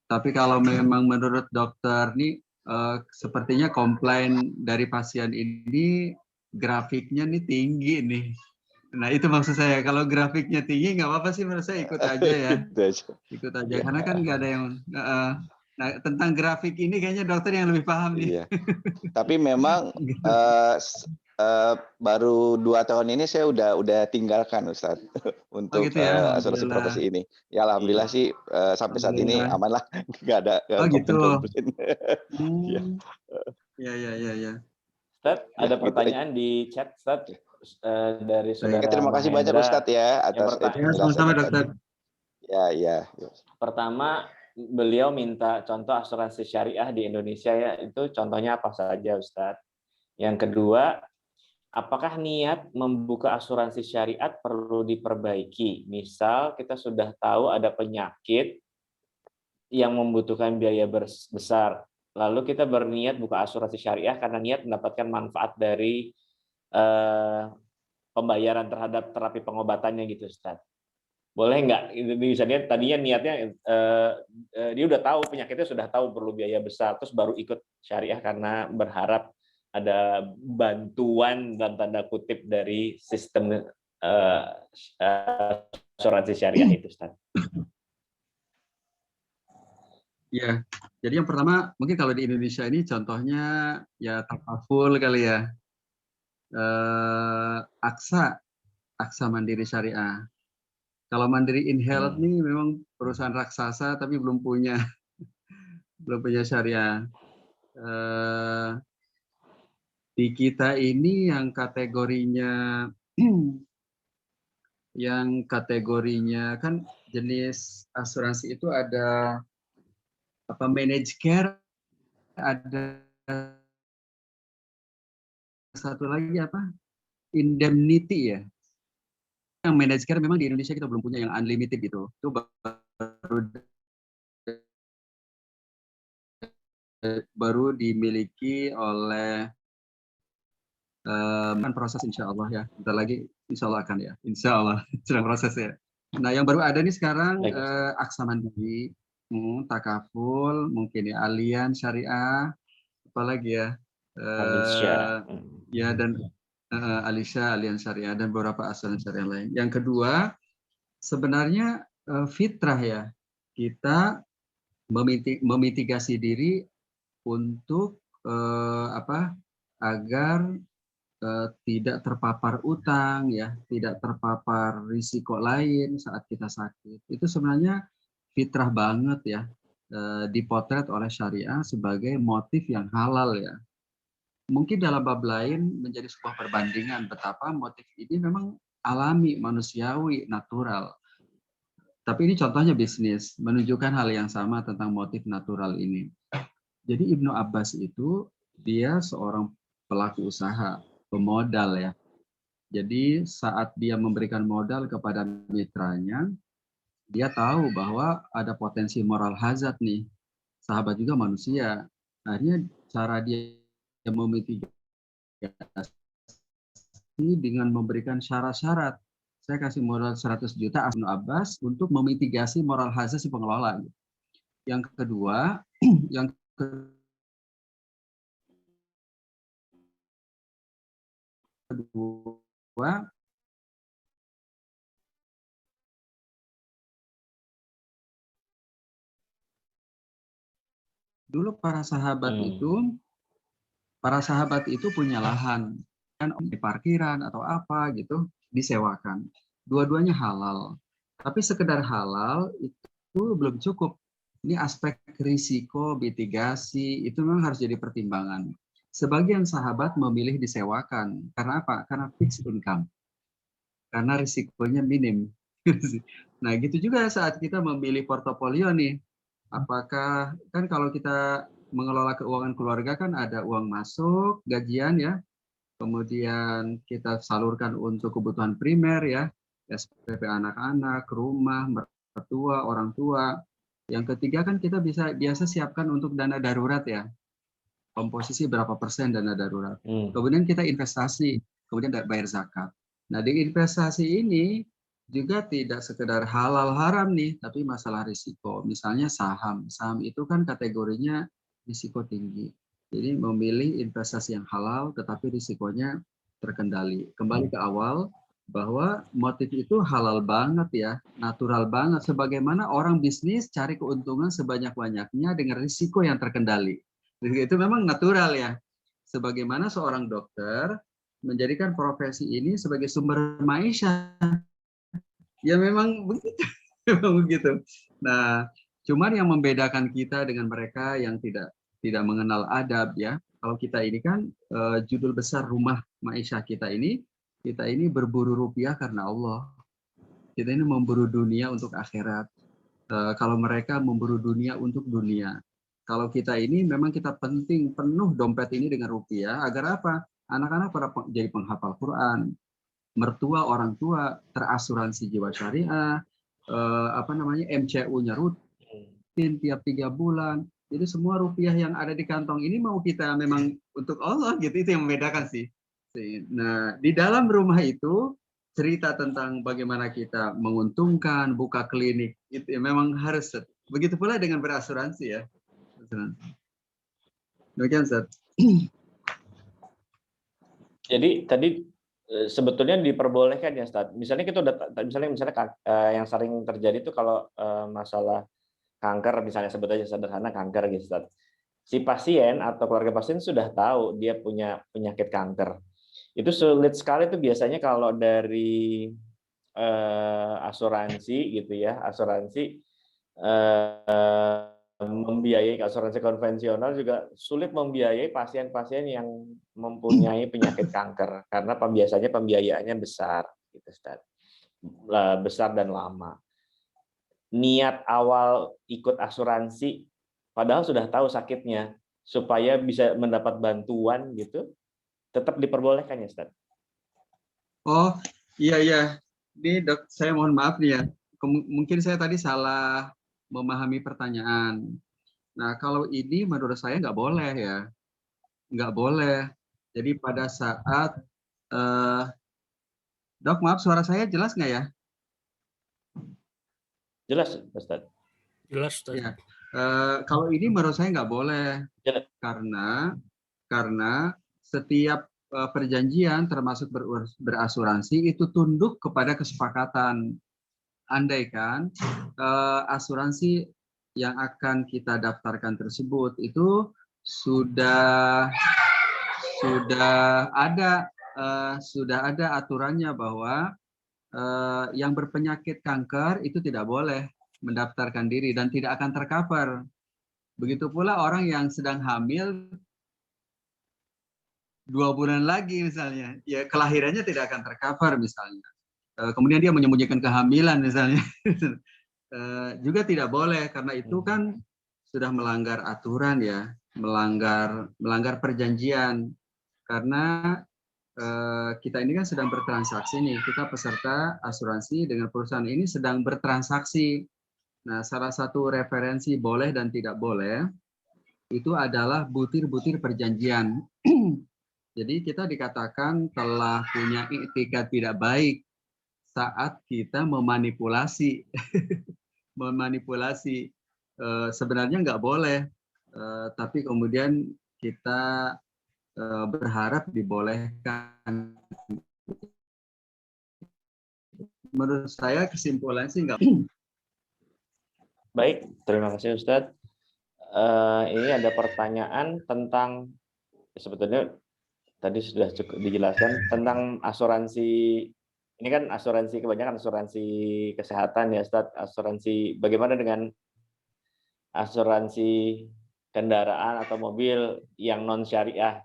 Tapi kalau memang menurut dokter nih, sepertinya komplain dari pasien ini grafiknya nih tinggi nih. Nah itu maksud saya, kalau grafiknya tinggi nggak apa-apa sih menurut saya, ikut aja ya. Ikut aja, Ya. karena kan nggak ada yang... Nah, tentang grafik ini kayaknya dokter yang lebih paham nih. Iya. Tapi memang baru 2 tahun ini saya udah tinggalkan Ustaz untuk gitu ya, asuransi alhamdulillah. profesi ini. Ya alhamdulillah sih sampai saat ini aman lah, nggak ada gitu. komplain. Ya. Ya. Ustaz, ada pertanyaan di chat Ustaz dari saudara Terima kasih banyak Mahendra. Ustaz ya atas sama-sama dokter. Ya. Pertama, beliau minta contoh asuransi syariah di Indonesia ya, itu contohnya apa saja Ustadz. Yang kedua, apakah niat membuka asuransi syariat perlu diperbaiki? Misal kita sudah tahu ada penyakit yang membutuhkan biaya besar, lalu kita berniat buka asuransi syariah karena niat mendapatkan manfaat dari pembayaran terhadap terapi pengobatannya gitu Ustadz. Boleh nggak? Misalnya tadinya niatnya dia udah tahu penyakitnya, sudah tahu perlu biaya besar, terus baru ikut syariah karena berharap ada bantuan dalam tanda kutip dari sistem asuransi syariah itu, Ustaz. Ya, jadi yang pertama mungkin kalau di Indonesia ini contohnya ya takaful kali ya, Aksa Mandiri Syariah. Kalau Mandiri InHealth nih memang perusahaan raksasa tapi belum punya syariah. Di kita ini yang kategorinya kan jenis asuransi itu ada managed care, ada satu lagi indemnity ya. Yang managed care memang di Indonesia kita belum punya yang unlimited gitu. Itu baru dimiliki oleh proses insya Allah ya. Bentar lagi insya Allah akan ya. Insya Allah sedang proses ya. Nah yang baru ada nih sekarang Aksa Mandiri, Takaful, mungkin ya Allianz Syariah, apalagi ya. Ya dan Allianz Syariah dan beberapa asuransi syariah lain. Yang kedua, sebenarnya fitrah ya, kita memitigasi diri untuk agar tidak terpapar utang ya, tidak terpapar risiko lain saat kita sakit. Itu sebenarnya fitrah banget ya, dipotret oleh syariah sebagai motif yang halal ya. Mungkin dalam bab lain menjadi sebuah perbandingan betapa motif ini memang alami, manusiawi, natural. Tapi ini contohnya bisnis, menunjukkan hal yang sama tentang motif natural ini. Jadi Ibnu Abbas itu, dia seorang pelaku usaha, pemodal ya. Jadi saat dia memberikan modal kepada mitranya, dia tahu bahwa ada potensi moral hazard nih. Sahabat juga manusia. Akhirnya cara dia memitigasi dengan memberikan syarat-syarat. Saya kasih modal 100 juta Ibnu Abbas untuk memitigasi moral hazard si pengelola. Yang kedua, yang kedua dulu para sahabat itu punya lahan kan di parkiran atau apa gitu disewakan. Dua-duanya halal. Tapi sekedar halal itu belum cukup. Ini aspek risiko mitigasi itu memang harus jadi pertimbangan. Sebagian sahabat memilih disewakan. Karena apa? Karena fixed income. Karena risikonya minim. Nah, gitu juga saat kita memilih portofolio nih. Apakah kan kalau kita mengelola keuangan keluarga kan ada uang masuk, gajian ya. Kemudian kita salurkan untuk kebutuhan primer ya, SPP anak-anak, rumah, mertua, orang tua. Yang ketiga kan kita biasa siapkan untuk dana darurat ya. Komposisi berapa persen dana darurat. Kemudian kita investasi, kemudian bayar zakat. Nah, di investasi ini juga tidak sekedar halal haram nih, tapi masalah risiko. Misalnya saham. Saham itu kan kategorinya risiko tinggi. Jadi memilih investasi yang halal tetapi risikonya terkendali. Kembali ke awal bahwa motif itu halal banget ya, natural banget. Sebagaimana orang bisnis cari keuntungan sebanyak-banyaknya dengan risiko yang terkendali. Itu memang natural ya. Sebagaimana seorang dokter menjadikan profesi ini sebagai sumber maisha. Ya memang begitu. Memang begitu. Nah, cuman yang membedakan kita dengan mereka yang tidak mengenal adab ya. Kalau kita ini kan judul besar rumah maisha kita ini berburu rupiah karena Allah. Kita ini memburu dunia untuk akhirat. Kalau mereka memburu dunia untuk dunia. Kalau kita ini memang kita penting penuh dompet ini dengan rupiah agar apa? Anak-anak pada jadi penghafal Quran, mertua orang tua terasuransi jiwa syariah, MCU-nya rutin tiap 3 bulan. Jadi semua rupiah yang ada di kantong ini mau kita memang untuk Allah gitu, itu yang membedakan sih. Nah, di dalam rumah itu cerita tentang bagaimana kita menguntungkan, buka klinik, itu memang harus. Begitu pula dengan berasuransi ya. Demikian, Ustaz. Jadi tadi sebetulnya diperbolehkan ya, Ustaz. Misalnya kita misalnya yang sering terjadi itu kalau masalah kanker misalnya, sebut aja sederhana kanker gitu, Ustaz. Si pasien atau keluarga pasien sudah tahu dia punya penyakit kanker. Itu sulit sekali tuh biasanya kalau dari asuransi gitu ya, asuransi membiayai asuransi konvensional juga sulit membiayai pasien-pasien yang mempunyai penyakit kanker karena biasanya pembiayaannya besar gitu, Ustaz. Besar dan lama. Niat awal ikut asuransi padahal sudah tahu sakitnya supaya bisa mendapat bantuan gitu tetap diperbolehkan ya, Ustaz? Oh, iya. Ini Dok, saya mohon maaf nih ya. Mungkin saya tadi salah memahami pertanyaan. Nah, kalau ini menurut saya nggak boleh ya. Nggak boleh. Jadi pada saat Dok, maaf suara saya jelas nggak ya? Jelas, Ustaz. Jelas, Ustaz. Ya. Kalau ini menurut saya nggak boleh. Jelas. Karena setiap perjanjian termasuk berasuransi itu tunduk kepada kesepakatan. Andaikan asuransi yang akan kita daftarkan tersebut itu sudah ada aturannya bahwa yang berpenyakit kanker itu tidak boleh mendaftarkan diri dan tidak akan tercover. Begitu pula orang yang sedang hamil 2 bulan lagi misalnya, ya kelahirannya tidak akan tercover misalnya. Kemudian dia menyembunyikan kehamilan misalnya, juga tidak boleh karena itu kan sudah melanggar aturan ya, melanggar perjanjian. Karena kita ini kan sedang bertransaksi nih, kita peserta asuransi dengan perusahaan ini sedang bertransaksi. Nah, salah satu referensi boleh dan tidak boleh itu adalah butir-butir perjanjian. Jadi kita dikatakan telah punya i'tikad tidak baik saat kita memanipulasi. Memanipulasi. Sebenarnya nggak boleh, tapi kemudian kita berharap dibolehkan. Menurut saya kesimpulannya sih nggak. Baik, terima kasih Ustadz. Ini ada pertanyaan tentang, sebetulnya tadi sudah cukup dijelaskan tentang asuransi. Ini kan asuransi, kebanyakan asuransi kesehatan ya Ustadz. Asuransi, bagaimana dengan asuransi kendaraan atau mobil yang non syariah?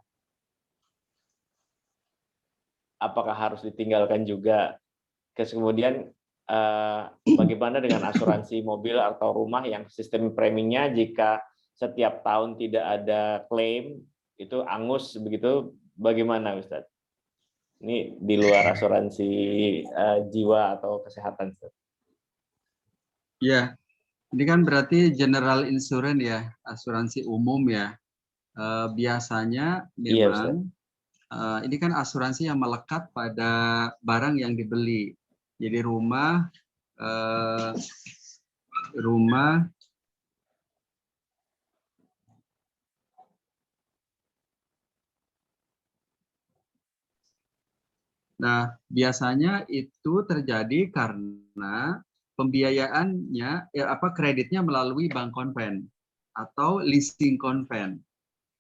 Apakah harus ditinggalkan juga? Kemudian bagaimana dengan asuransi mobil atau rumah yang sistem preminya jika setiap tahun tidak ada klaim, itu angus begitu, bagaimana Ustadz? Ini di luar asuransi jiwa atau kesehatan, Ustadz. Ya, ini kan berarti general insurance ya, asuransi umum ya. Biasanya Iya, memang ini kan asuransi yang melekat pada barang yang dibeli. Jadi rumah, nah biasanya itu terjadi karena pembiayaannya, kreditnya melalui bank konven atau leasing konven.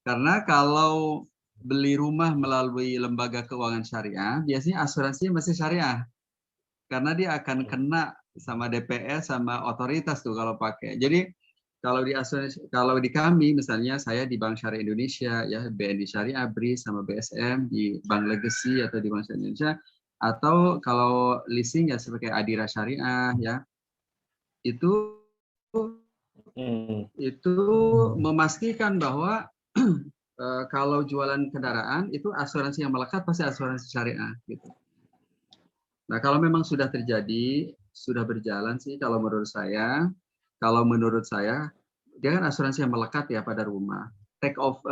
Karena kalau beli rumah melalui lembaga keuangan syariah, biasanya asuransinya masih syariah. Karena dia akan kena sama DPS sama otoritas tuh kalau pakai. Jadi kalau di asuransi, kalau di kami misalnya saya di Bank Syariah Indonesia ya, BNI Syariah, BRIS sama BSM, di Bank Legacy atau di Bank Syariah Indonesia, atau kalau leasing ya seperti Adira Syariah ya, itu memastikan bahwa kalau jualan kendaraan itu asuransi yang melekat pasti asuransi syariah gitu. Nah, kalau memang sudah terjadi, sudah berjalan sih kalau menurut saya dia kan asuransi yang melekat ya pada rumah. Take off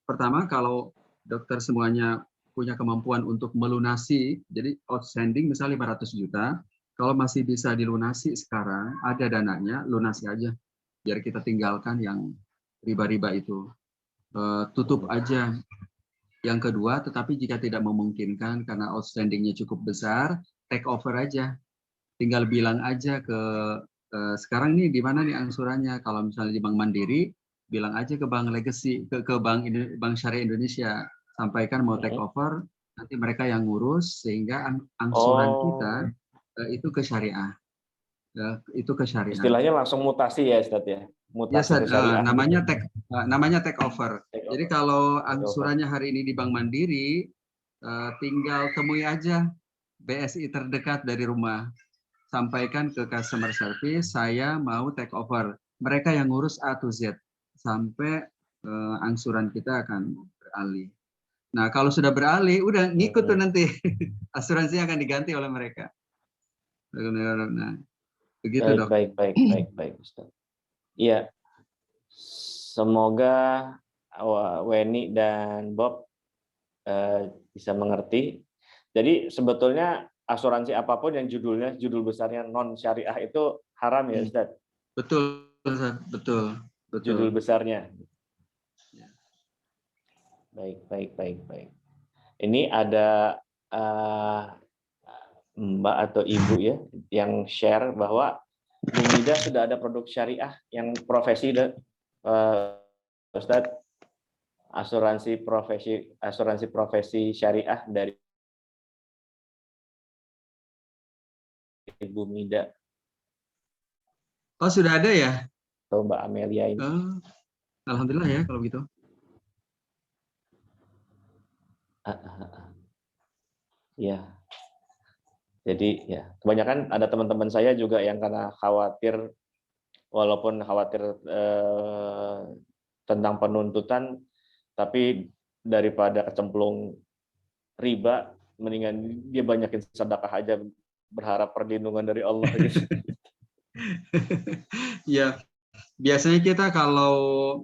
pertama kalau dokter semuanya punya kemampuan untuk melunasi, jadi outstanding misalnya 500 juta, kalau masih bisa dilunasi sekarang, ada dananya, lunasi aja. Biar kita tinggalkan yang riba-riba itu. Tutup aja. Yang kedua, tetapi jika tidak memungkinkan karena outstandingnya cukup besar, take over aja. Tinggal bilang aja ke sekarang nih di mana nih angsurannya. Kalau misalnya di Bank Mandiri, bilang aja ke Bank Legacy, ke Bank Syariah Indonesia, sampaikan mau take over, nanti mereka yang ngurus sehingga angsuran kita itu ke syariah. Itu ke syariah. Istilahnya langsung mutasi ya Ustadz ya. Mutasi ya, ke syariah. namanya take over. Jadi kalau angsurannya hari ini di Bank Mandiri, tinggal temui aja BSI terdekat dari rumah. Sampaikan ke customer service, saya mau take over. Mereka yang ngurus A to Z sampai angsuran kita akan beralih. Nah, kalau sudah beralih, udah ngikut tuh nanti. Asuransinya akan diganti oleh mereka. Nah, begitu dok. Baik, Ustaz. Iya. Semoga Weni dan Bob bisa mengerti. Jadi sebetulnya asuransi apapun yang judul besarnya non syariah itu haram ya Ustaz? Betul, betul. Judul besarnya. Baik. Ini ada Mbak atau Ibu ya yang share bahwa di MIDA sudah ada produk syariah yang profesi Ustaz, asuransi profesi syariah dari Ibu Mida. Oh, sudah ada ya? Atau Mbak Amelia ini. Alhamdulillah ya kalau gitu. Ya. Jadi ya, kebanyakan ada teman-teman saya juga yang karena khawatir, walaupun khawatir tentang penuntutan, tapi daripada kecemplung riba, mendingan dia banyakin sedekah aja, berharap perlindungan dari Allah gitu. Ya, biasanya kita kalau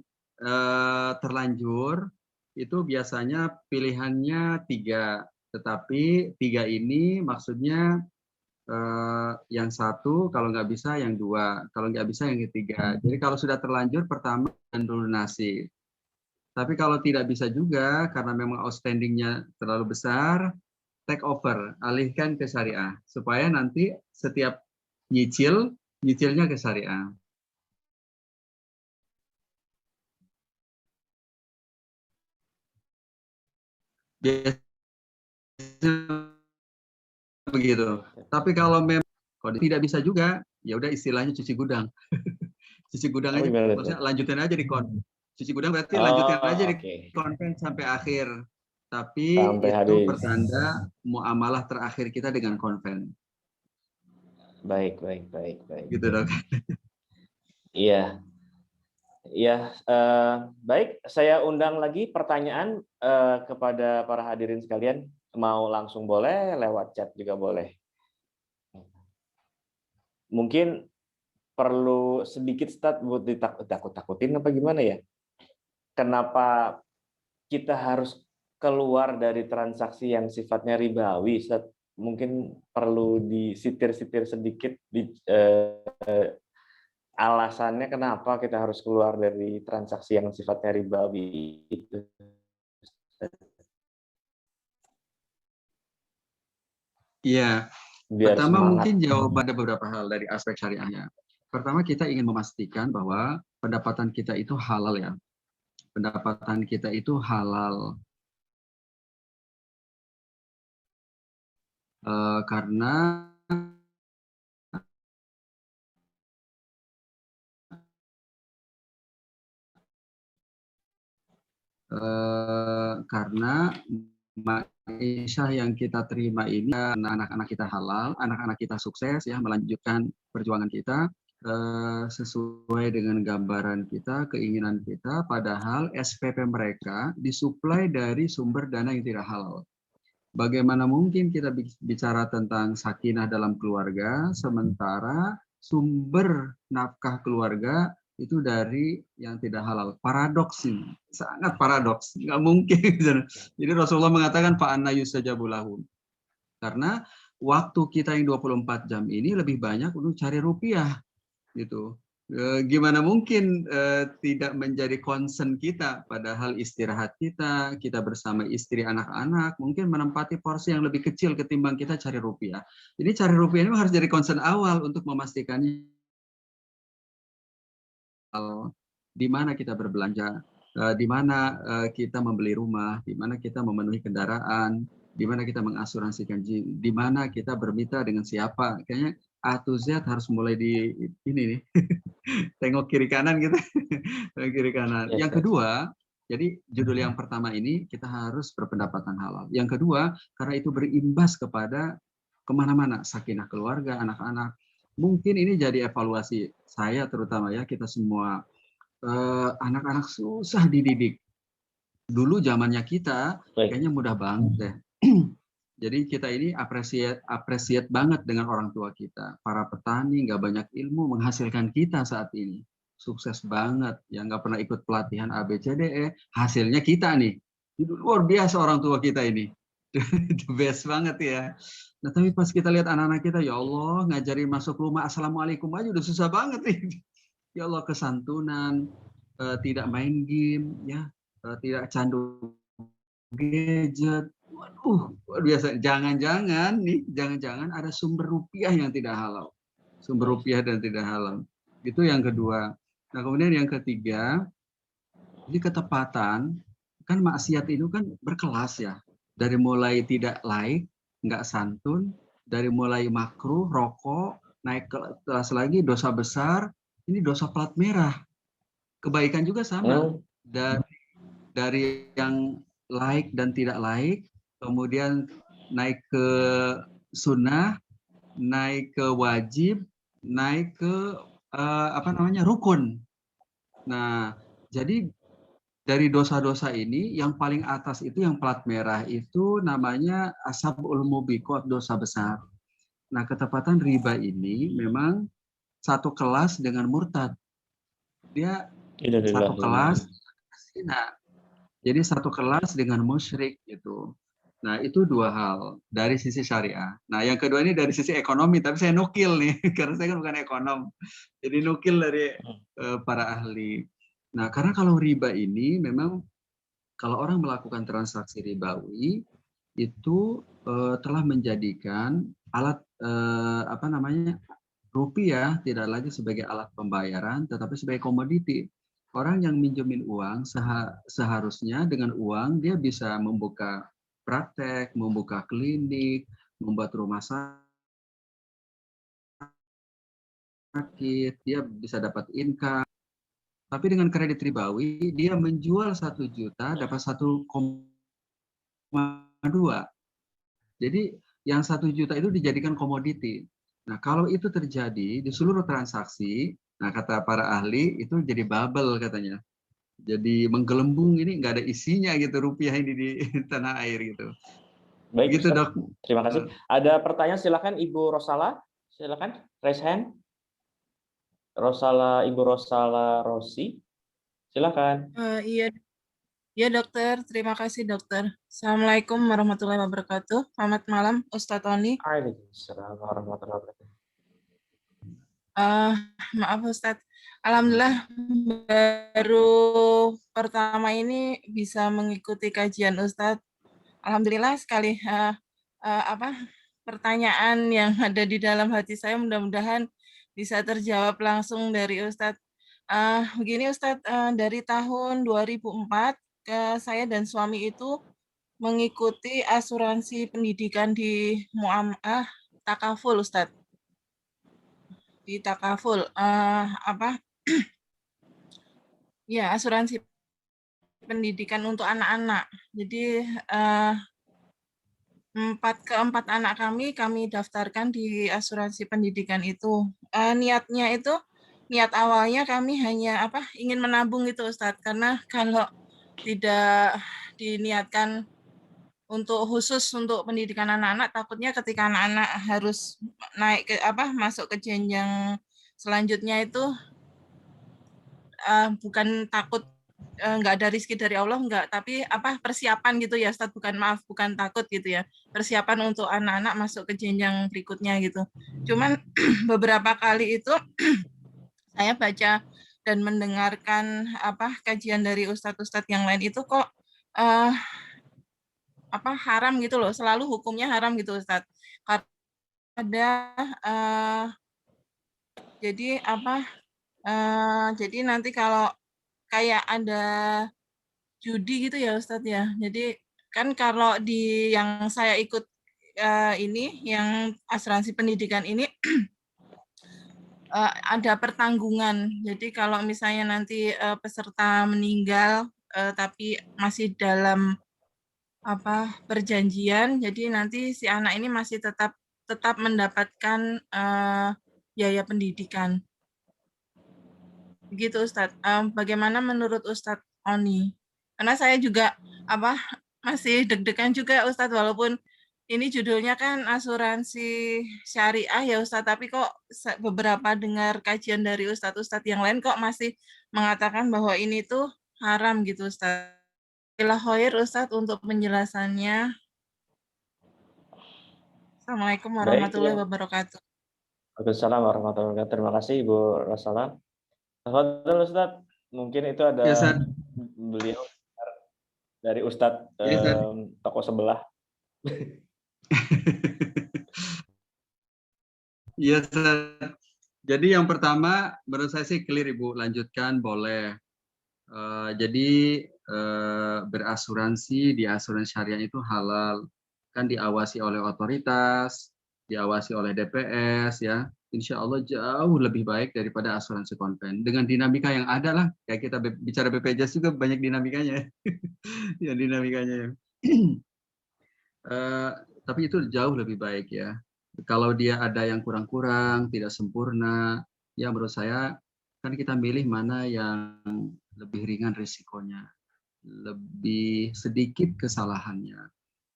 terlanjur itu biasanya pilihannya 3, tetapi 3 ini maksudnya yang 1 kalau nggak bisa yang 2, kalau nggak bisa yang ketiga. Jadi kalau sudah terlanjur pertama dulu nasi. Tapi kalau tidak bisa juga karena memang outstandingnya terlalu besar, take over, alihkan ke syariah supaya nanti setiap nyicilnya ke syariah. Biasanya begitu. Tapi kalau memang tidak bisa juga, ya udah istilahnya cuci gudang. Cuci gudang aja, maksudnya lanjutin aja di konven. Cuci gudang berarti lanjutin aja di konven sampai akhir. Tapi sampai itu habis. pertanda muamalah terakhir kita dengan konven. Baik. Gitu dok. Iya. Ya, baik. Saya undang lagi pertanyaan kepada para hadirin sekalian. Mau langsung boleh, lewat chat juga boleh. Mungkin perlu sedikit start buat ditakut-takutin apa gimana ya? Kenapa kita harus keluar dari transaksi yang sifatnya ribawi? Mungkin perlu disitir-sitir sedikit alasannya kenapa kita harus keluar dari transaksi yang sifatnya ribawi itu. Iya. Biar Pertama semangat. mungkin jawaban ada beberapa hal dari aspek syariahnya. Pertama kita ingin memastikan bahwa pendapatan kita itu halal ya. Pendapatan kita itu halal. Karena maisha yang kita terima ini anak-anak kita halal, anak-anak kita sukses ya melanjutkan perjuangan kita sesuai dengan gambaran kita, keinginan kita, padahal SPP mereka disuplai dari sumber dana yang tidak halal. Bagaimana mungkin kita bicara tentang sakinah dalam keluarga sementara sumber nafkah keluarga itu dari yang tidak halal? Paradoks ini, sangat paradoks, nggak mungkin. Jadi Rasulullah mengatakan fa'anna yustajabu lahum. Karena waktu kita yang 24 jam ini lebih banyak untuk cari rupiah, gitu. Gimana mungkin tidak menjadi concern kita, padahal istirahat kita bersama istri anak-anak mungkin menempati porsi yang lebih kecil ketimbang kita cari rupiah. Jadi cari rupiah ini harus jadi concern awal untuk memastikannya di mana kita berbelanja, di mana kita membeli rumah, di mana kita memenuhi kendaraan, di mana kita mengasuransikan, di mana kita bermitra dengan siapa. Kayaknya A to Z harus mulai di ini nih. Tengok kiri kanan gitu. Tengok kiri kanan. Yes, yang kedua, jadi judul yang pertama ini kita harus berpendapatan halal. Yang kedua, karena itu berimbas kepada kemana-mana, sakinah keluarga, anak-anak. Mungkin ini jadi evaluasi saya terutama ya, kita semua anak-anak susah dididik. Dulu zamannya kita kayaknya mudah banget deh. Jadi kita ini appreciate banget dengan orang tua kita. Para petani nggak banyak ilmu menghasilkan kita saat ini. Sukses banget. Yang nggak pernah ikut pelatihan ABCDE, hasilnya kita nih. Itu luar biasa orang tua kita ini. The best banget ya. Nah tapi pas kita lihat anak-anak kita, ya Allah ngajarin masuk rumah Assalamualaikum aja udah susah banget nih. Ya Allah kesantunan, tidak main game, ya, tidak candu gadget. Waduh, biasa. Jangan-jangan ada sumber rupiah yang tidak halal. Sumber rupiah dan tidak halal. Itu yang kedua. Nah, kemudian yang ketiga, ini ketepatan, kan maksiat itu kan berkelas ya. Dari mulai tidak laik, nggak santun, dari mulai makruh, rokok, naik kelas lagi, dosa besar, ini dosa plat merah. Kebaikan juga sama. Dari yang laik dan tidak laik, kemudian naik ke sunnah, naik ke wajib, naik ke rukun. Nah, jadi dari dosa-dosa ini yang paling atas itu yang plat merah itu namanya asabul mubiqat, dosa besar. Nah, ketepatan riba ini memang satu kelas dengan murtad. Dia satu kelas zina. Jadi satu kelas dengan musyrik gitu. Nah, itu dua hal dari sisi syariah. Nah, yang kedua ini dari sisi ekonomi, tapi saya nukil nih, karena saya kan bukan ekonom. Jadi nukil dari para ahli. Nah, karena kalau riba ini memang kalau orang melakukan transaksi ribawi itu telah menjadikan alat apa namanya rupiah tidak lagi sebagai alat pembayaran, tetapi sebagai komoditi. Orang yang minjemin uang seharusnya dengan uang dia bisa membuka praktek, membuka klinik, membuat rumah sakit, dia bisa dapat income. Tapi dengan kredit ribawi, dia menjual 1 juta dapat 1,2. Jadi yang 1 juta itu dijadikan komoditi. Nah, kalau itu terjadi di seluruh transaksi, nah kata para ahli itu jadi bubble katanya. Jadi menggelembung, ini nggak ada isinya gitu rupiah ini di tanah air gitu. Baik, Gitu, Ustaz. Dok. Terima kasih. Ada pertanyaan, silakan Ibu Rosala. Silakan, raise hand. Ibu Rosala Rossi. Silakan. Iya, ya dokter. Terima kasih dokter. Assalamualaikum warahmatullahi wabarakatuh. Selamat malam, Ustadz Tony. Waalaikumsalam warahmatullahi wabarakatuh. Maaf Ustadz. Alhamdulillah baru pertama ini bisa mengikuti kajian Ustadz. Alhamdulillah sekali. Pertanyaan yang ada di dalam hati saya mudah-mudahan bisa terjawab langsung dari Ustadz. Begini Ustadz, dari tahun 2004 saya dan suami itu mengikuti asuransi pendidikan di Takaful Ustadz. Di Takaful, ya asuransi pendidikan untuk anak-anak. Jadi keempat anak kami daftarkan di asuransi pendidikan itu. Niat awalnya kami hanya ingin menabung itu Ustadz, karena kalau tidak diniatkan khusus untuk pendidikan anak-anak, takutnya ketika anak-anak harus naik masuk ke jenjang selanjutnya itu bukan takut nggak ada rezeki dari Allah, enggak, tapi persiapan gitu ya Ustadz, bukan takut gitu ya, persiapan untuk anak-anak masuk ke jenjang berikutnya gitu. Cuman beberapa kali itu saya baca dan mendengarkan kajian dari ustadz-ustadz yang lain itu kok haram gitu loh, selalu hukumnya haram gitu Ustadz. Karena ada jadi nanti kalau kayak ada judi gitu ya Ustadz ya. Jadi kan kalau di yang saya ikut ini, yang asuransi pendidikan ini ada pertanggungan. Jadi kalau misalnya nanti peserta meninggal tapi masih dalam perjanjian, jadi nanti si anak ini masih tetap mendapatkan biaya pendidikan. Begitu Ustadz. Bagaimana menurut Ustadz Oni? Karena saya juga masih deg-degan juga Ustadz, walaupun ini judulnya kan asuransi syariah ya Ustadz, tapi kok beberapa dengar kajian dari Ustadz-Ustadz yang lain kok masih mengatakan bahwa ini tuh haram gitu Ustadz. Bila khair Ustadz untuk penjelasannya. Assalamualaikum warahmatullahi wabarakatuh. Waalaikumsalam warahmatullahi wabarakatuh. Terima kasih Ibu Rosala. Tafadhol Ustadz, mungkin itu ada beliau dari Ustadz toko sebelah. Iya, jadi yang pertama menurut saya sih clear Ibu, lanjutkan boleh. Jadi berasuransi di asuransi syariah itu halal, kan diawasi oleh otoritas, diawasi oleh DPS ya. Insya Allah jauh lebih baik daripada asuransi konven. Dengan dinamika yang ada lah, kayak kita bicara BPJS juga banyak dinamikanya. Ya dinamikanya. Tapi itu jauh lebih baik ya. Kalau dia ada yang kurang-kurang, tidak sempurna, ya menurut saya kan kita milih mana yang lebih ringan risikonya, lebih sedikit kesalahannya.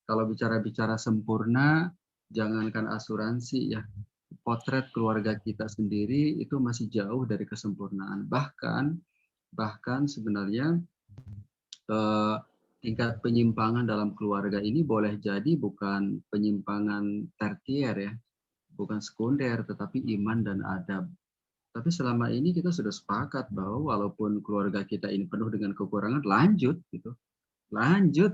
Kalau bicara sempurna, jangankan asuransi ya, potret keluarga kita sendiri itu masih jauh dari kesempurnaan. Bahkan sebenarnya tingkat penyimpangan dalam keluarga ini boleh jadi bukan penyimpangan tertier ya, bukan sekunder, tetapi iman dan adab. Tapi selama ini kita sudah sepakat bahwa walaupun keluarga kita ini penuh dengan kekurangan, lanjut gitu, lanjut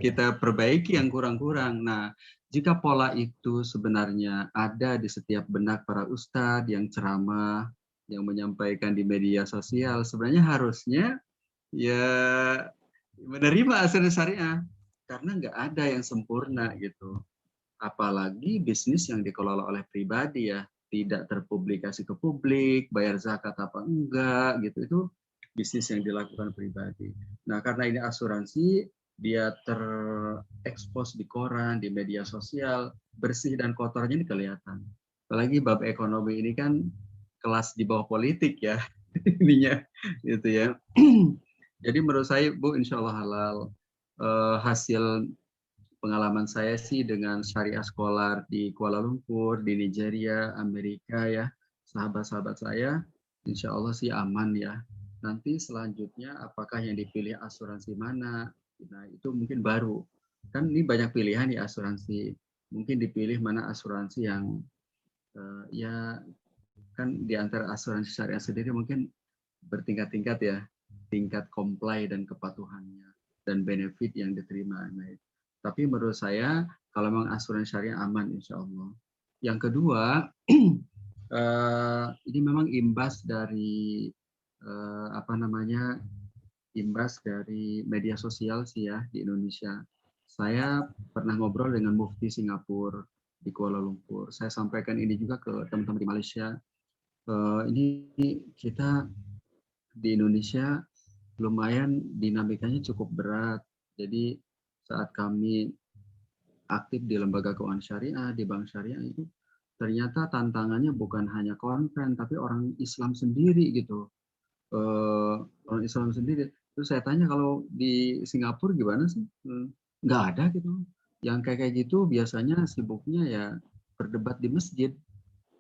kita perbaiki yang kurang-kurang. Nah, jika pola itu sebenarnya ada di setiap benak para ustadz yang ceramah, yang menyampaikan di media sosial, sebenarnya harusnya ya menerima asuransi syariah, karena nggak ada yang sempurna gitu. Apalagi bisnis yang dikelola oleh pribadi ya, tidak terpublikasi ke publik, bayar zakat apa enggak gitu, itu bisnis yang dilakukan pribadi. Nah, karena ini asuransi, dia terekspos di koran, di media sosial, bersih dan kotornya ini kelihatan. Apalagi bab ekonomi ini kan kelas di bawah politik ya, ininya gitu ya. Jadi menurut saya Bu, insya Allah halal. Hasil pengalaman saya sih dengan syariah scholar di Kuala Lumpur, di Nigeria, Amerika ya, sahabat-sahabat saya, insya Allah sih aman ya. Nanti selanjutnya apakah yang dipilih asuransi mana? Nah itu mungkin baru. Kan ini banyak pilihan di asuransi. Mungkin dipilih mana asuransi yang ya kan di antara asuransi syariah sendiri mungkin bertingkat-tingkat ya, tingkat comply dan kepatuhannya dan benefit yang diterima. Nah, tapi menurut saya kalau memang asuransi syariah aman insya Allah. Yang kedua, ini memang imbas dari imbas dari media sosial sih ya di Indonesia. Saya pernah ngobrol dengan Mufti Singapura di Kuala Lumpur. Saya sampaikan ini juga ke teman-teman di Malaysia. Ini kita di Indonesia lumayan dinamikanya cukup berat. Jadi saat kami aktif di lembaga keuangan syariah, di bank syariah itu ternyata tantangannya bukan hanya konven, tapi orang Islam sendiri gitu. Orang Islam sendiri. Terus saya tanya kalau di Singapura gimana sih? Nggak ada gitu. Yang kayak gitu biasanya sibuknya ya berdebat di masjid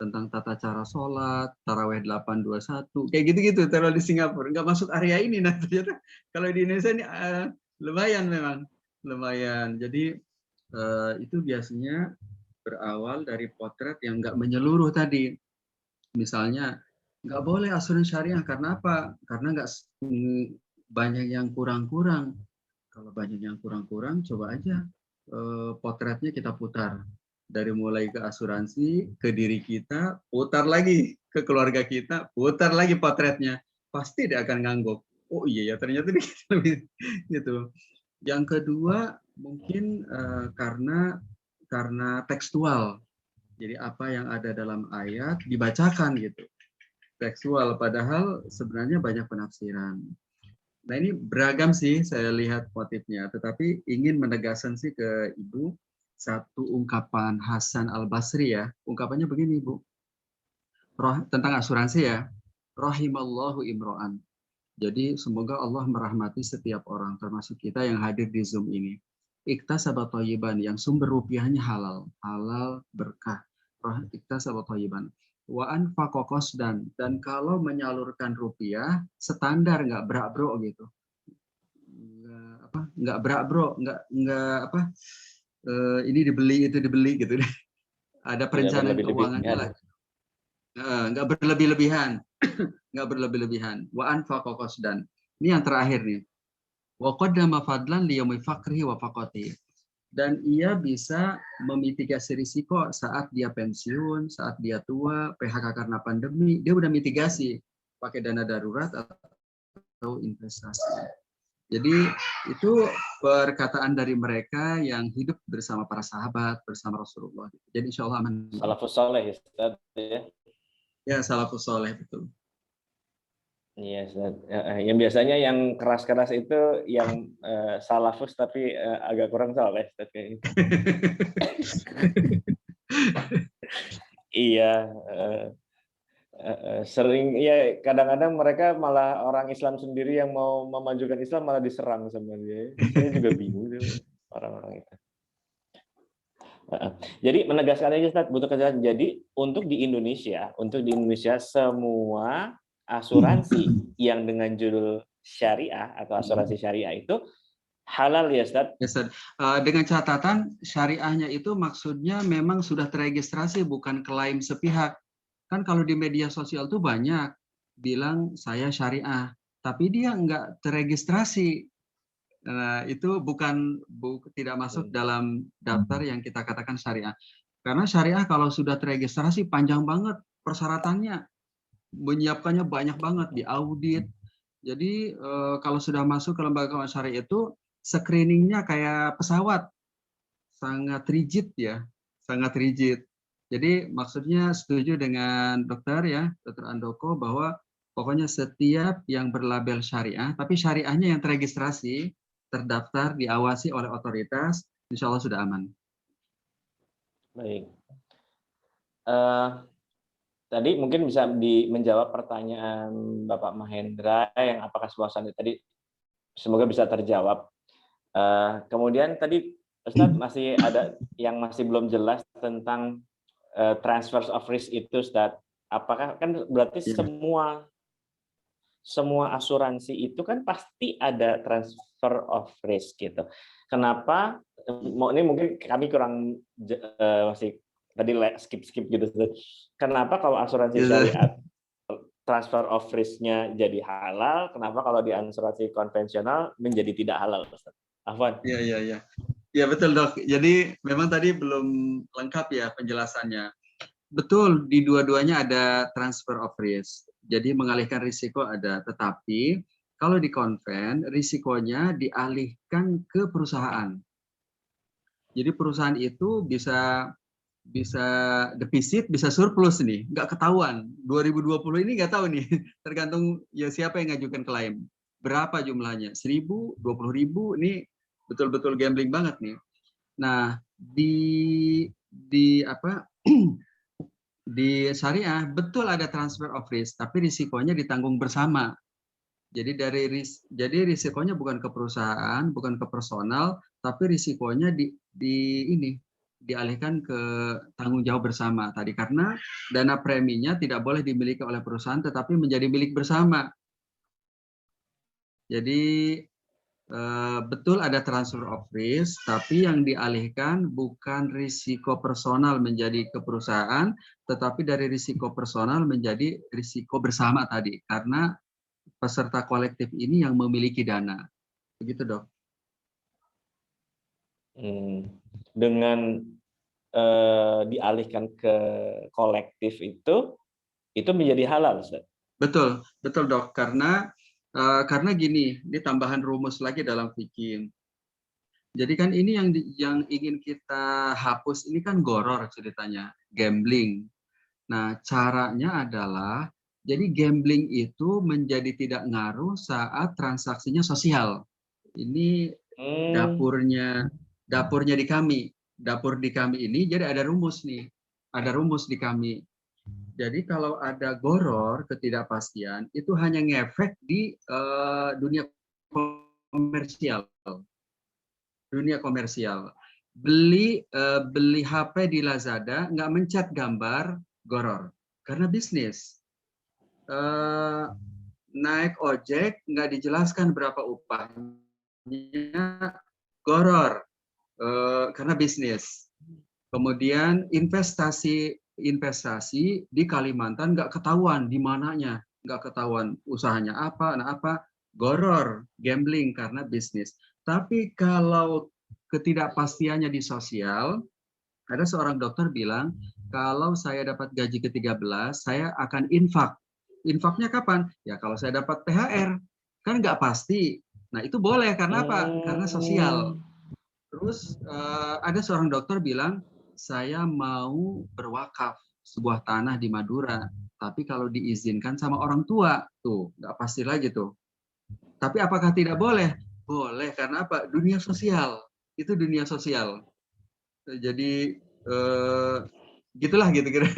tentang tata cara sholat, taraweh 821, kayak gitu-gitu terlalu di Singapura. Nggak masuk area ini. Nah ternyata kalau di Indonesia ini lumayan memang. Lumayan. Jadi itu biasanya berawal dari potret yang nggak menyeluruh tadi. Misalnya, nggak boleh asuransi syariah. Karena apa? Karena nggak banyak yang kurang-kurang. Kalau banyak yang kurang-kurang, coba aja potretnya kita putar. Dari mulai ke asuransi, ke diri kita, putar lagi ke keluarga kita, putar lagi potretnya. Pasti dia akan ngangguk. Oh iya ya, ternyata lebih gitu. Yang kedua, mungkin karena tekstual. Jadi apa yang ada dalam ayat dibacakan gitu. Tekstual, padahal sebenarnya banyak penafsiran. Nah ini beragam sih saya lihat motifnya, tetapi ingin menegaskan sih ke Ibu satu ungkapan Hasan Al-Basri ya. Ungkapannya begini Ibu, tentang asuransi ya. Rahimallahu imro'an. Jadi semoga Allah merahmati setiap orang, termasuk kita yang hadir di Zoom ini. Iktasaba thayyiban, yang sumber rupiahnya halal, halal berkah. Iktasaba thayyiban. Wa anfaqa qasdan, dan kalau menyalurkan rupiah standar, nggak brak-bro gitu. Nggak brak-bro, nggak ini dibeli itu dibeli gitu. Ada perencanaan keuangannya lah. Nggak berlebih-lebihan. Nggak berlebih-lebihan. Wa anfaqa qasdan. Ini yang terakhir nih. Wa qaddama fadlan li yaumi faqrihi wa faqati. Dan ia bisa memitigasi risiko saat dia pensiun, saat dia tua, PHK karena pandemi, dia udah mitigasi pakai dana darurat atau investasi. Jadi itu perkataan dari mereka yang hidup bersama para sahabat, bersama Rasulullah. Jadi insya Allah aman. Salafus saleh Ustaz ya. Ya, salafus saleh betul. Iya, yang biasanya yang keras-keras itu yang salafus tapi agak kurang saleh. Iya, sering ya kadang-kadang mereka malah orang Islam sendiri yang mau memajukan Islam malah diserang sebenarnya. Saya juga bingung orang-orang itu. Jadi menegaskan aja Ustaz, butuh kejelasan. Jadi untuk di Indonesia semua asuransi yang dengan judul syariah atau asuransi syariah itu halal ya Ustaz? Ya, Ustaz. Dengan catatan syariahnya itu maksudnya memang sudah terregistrasi, bukan klaim sepihak. Kan kalau di media sosial tuh banyak bilang saya syariah, tapi dia nggak terregistrasi. Nah, itu tidak masuk dalam daftar yang kita katakan syariah. Karena syariah kalau sudah terregistrasi panjang banget persyaratannya, menyiapkannya banyak banget, diaudit. Jadi kalau sudah masuk ke lembaga keuangan syariah itu screeningnya kayak pesawat, sangat rigid ya, sangat rigid. Jadi maksudnya setuju dengan dokter ya, Dokter Andoko, bahwa pokoknya setiap yang berlabel syariah, tapi syariahnya yang terregistrasi, terdaftar, diawasi oleh otoritas, insya Allah sudah aman. Baik. Tadi mungkin bisa menjawab pertanyaan Bapak Mahendra yang apakah suasana tadi, semoga bisa terjawab. Kemudian tadi Ustadz masih ada yang masih belum jelas tentang transfer of risk itu, Ustadz. Apakah kan berarti semua asuransi itu kan pasti ada transfer of risk gitu. Kenapa? Ini mungkin kami kurang masih tadi skip gitu. Kenapa kalau asuransi syariat transfer of risk-nya jadi halal, kenapa kalau di asuransi konvensional menjadi tidak halal, Ustaz? Afwan. Iya. Ya betul dok. Jadi memang tadi belum lengkap ya penjelasannya. Betul, di dua-duanya ada transfer of risk. Jadi mengalihkan risiko ada, tetapi kalau di konven risikonya dialihkan ke perusahaan. Jadi perusahaan itu bisa defisit, bisa surplus nih, nggak ketahuan. 2020 ini nggak tahu nih, tergantung ya siapa yang ngajukan klaim. Berapa jumlahnya? 1.000, 20.000, ini betul-betul gambling banget nih. Nah, di syariah betul ada transfer of risk, tapi risikonya ditanggung bersama. Jadi risikonya bukan ke perusahaan, bukan ke personal, tapi risikonya dialihkan ke tanggung jawab bersama tadi, karena dana preminya tidak boleh dimiliki oleh perusahaan tetapi menjadi milik bersama. Jadi betul ada transfer of risk, tapi yang dialihkan bukan risiko personal menjadi ke perusahaan, tetapi dari risiko personal menjadi risiko bersama tadi, karena peserta kolektif ini yang memiliki dana. Begitu, Dok. Dengan dialihkan ke kolektif itu menjadi halal, Ustaz? Betul, Dok. Karena gini, ini tambahan rumus lagi dalam fikih. Jadi kan ini yang ingin kita hapus ini kan goror ceritanya, gambling. Nah, caranya adalah jadi gambling itu menjadi tidak ngaruh saat transaksinya sosial. Ini dapurnya di kami. Dapur di kami ini jadi ada rumus nih. Ada rumus di kami. Jadi kalau ada goror, ketidakpastian, itu hanya ngefek di dunia komersial. Dunia komersial. Beli HP di Lazada nggak mencet gambar goror karena bisnis. Naik ojek nggak dijelaskan berapa upahnya, goror karena bisnis. Kemudian investasi di Kalimantan nggak ketahuan di mananya, nggak ketahuan usahanya apa, goror, gambling karena bisnis. Tapi kalau ketidakpastiannya di sosial, ada seorang dokter bilang, kalau saya dapat gaji ke-13, saya akan infak. Infaknya kapan? Ya kalau saya dapat THR. Kan nggak pasti. Nah itu boleh, karena apa? Karena sosial. Terus ada seorang dokter bilang, saya mau berwakaf sebuah tanah di Madura. Tapi kalau diizinkan sama orang tua, tuh nggak pasti lagi tuh. Tapi apakah tidak boleh? Boleh, karena apa? Dunia sosial. Itu dunia sosial. Jadi gitulah gitu kira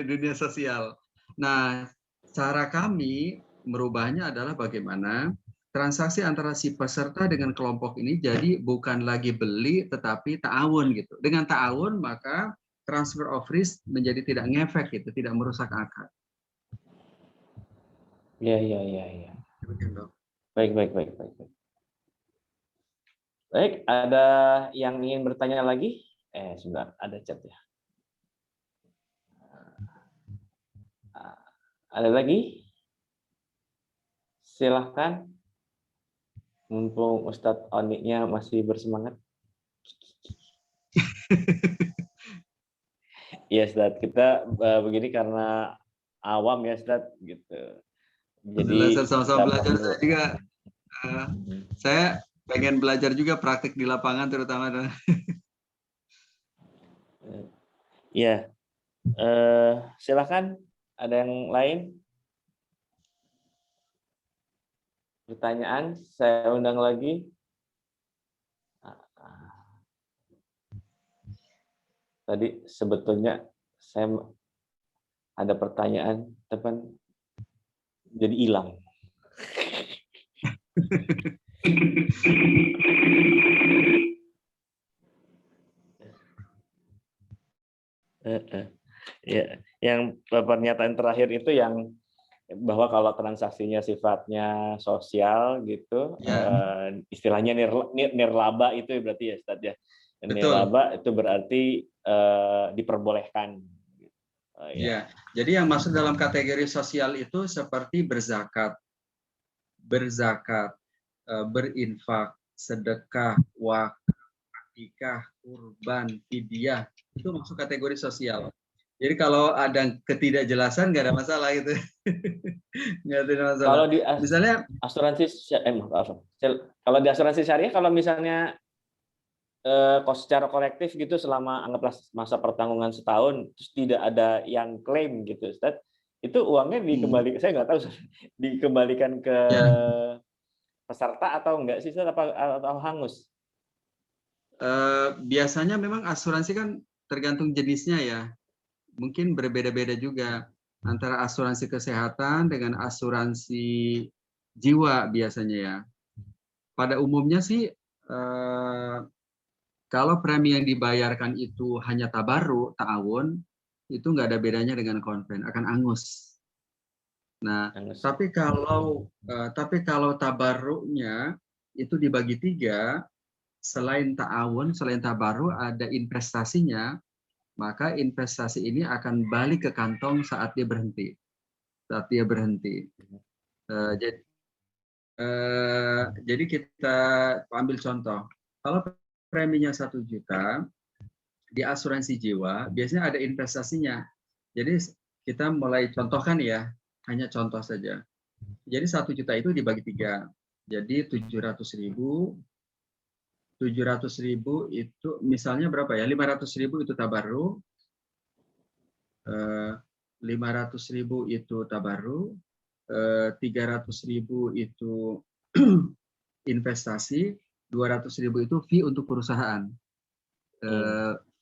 dunia sosial. Nah, cara kami merubahnya adalah bagaimana transaksi antara si peserta dengan kelompok ini jadi bukan lagi beli tetapi ta'awun gitu. Dengan ta'awun maka transfer of risk menjadi tidak ngefek gitu, tidak merusak akad. Iya. Baik. Baik, ada yang ingin bertanya lagi? Sebentar, ada chat ya. Ada lagi? Silahkan. Mumpung Ustadz Oni-nya masih bersemangat. Iya, Ustadz. Kita begini karena awam ya, Ustadz. Gitu. Jadi sama-sama belajar. perlu. Saya juga saya pengen belajar juga praktik di lapangan terutama. Iya. Silakan. Ada yang lain? Pertanyaan, saya undang lagi. Tadi sebetulnya saya ada pertanyaan, tapi jadi hilang. Ya, yang pernyataan terakhir itu yang bahwa kalau transaksinya sifatnya sosial gitu, istilahnya nirlaba itu berarti ya, Ustadz ya. Nirlaba itu berarti diperbolehkan. Ya, jadi yang masuk dalam kategori sosial itu seperti berzakat, berinfak, sedekah, wakaf, akikah, kurban, fidyah, itu masuk kategori sosial. Jadi kalau ada ketidakjelasan nggak ada masalah itu. Nggak ada masalah. Kalau di misalnya asuransi, kalau di asuransi syariah, kalau misalnya secara kolektif gitu selama anggaplah masa pertanggungan setahun, terus tidak ada yang klaim gitu, Ustaz, itu uangnya dikembalikan, saya nggak tahu, dikembalikan ke peserta atau enggak sih, Ustaz, atau hangus? Biasanya memang asuransi kan tergantung jenisnya ya. Mungkin berbeda-beda juga antara asuransi kesehatan dengan asuransi jiwa biasanya ya. Pada umumnya sih kalau premi yang dibayarkan itu hanya tabarruk, ta'awun, itu nggak ada bedanya dengan konven, akan angus. Nah, tapi kalau tabarruknya itu dibagi 3, selain ta'awun, selain tabarruk ada investasinya, maka investasi ini akan balik ke kantong saat dia berhenti. Jadi kita ambil contoh. Kalau preminya 1 juta, di asuransi jiwa biasanya ada investasinya. Jadi kita mulai contohkan ya, hanya contoh saja. Jadi 1 juta itu dibagi 3. Jadi 700.000 itu misalnya berapa ya? 500.000 itu tabarruk. 500.000 itu tabarruk. 300.000 itu investasi, 200.000 itu fee untuk perusahaan.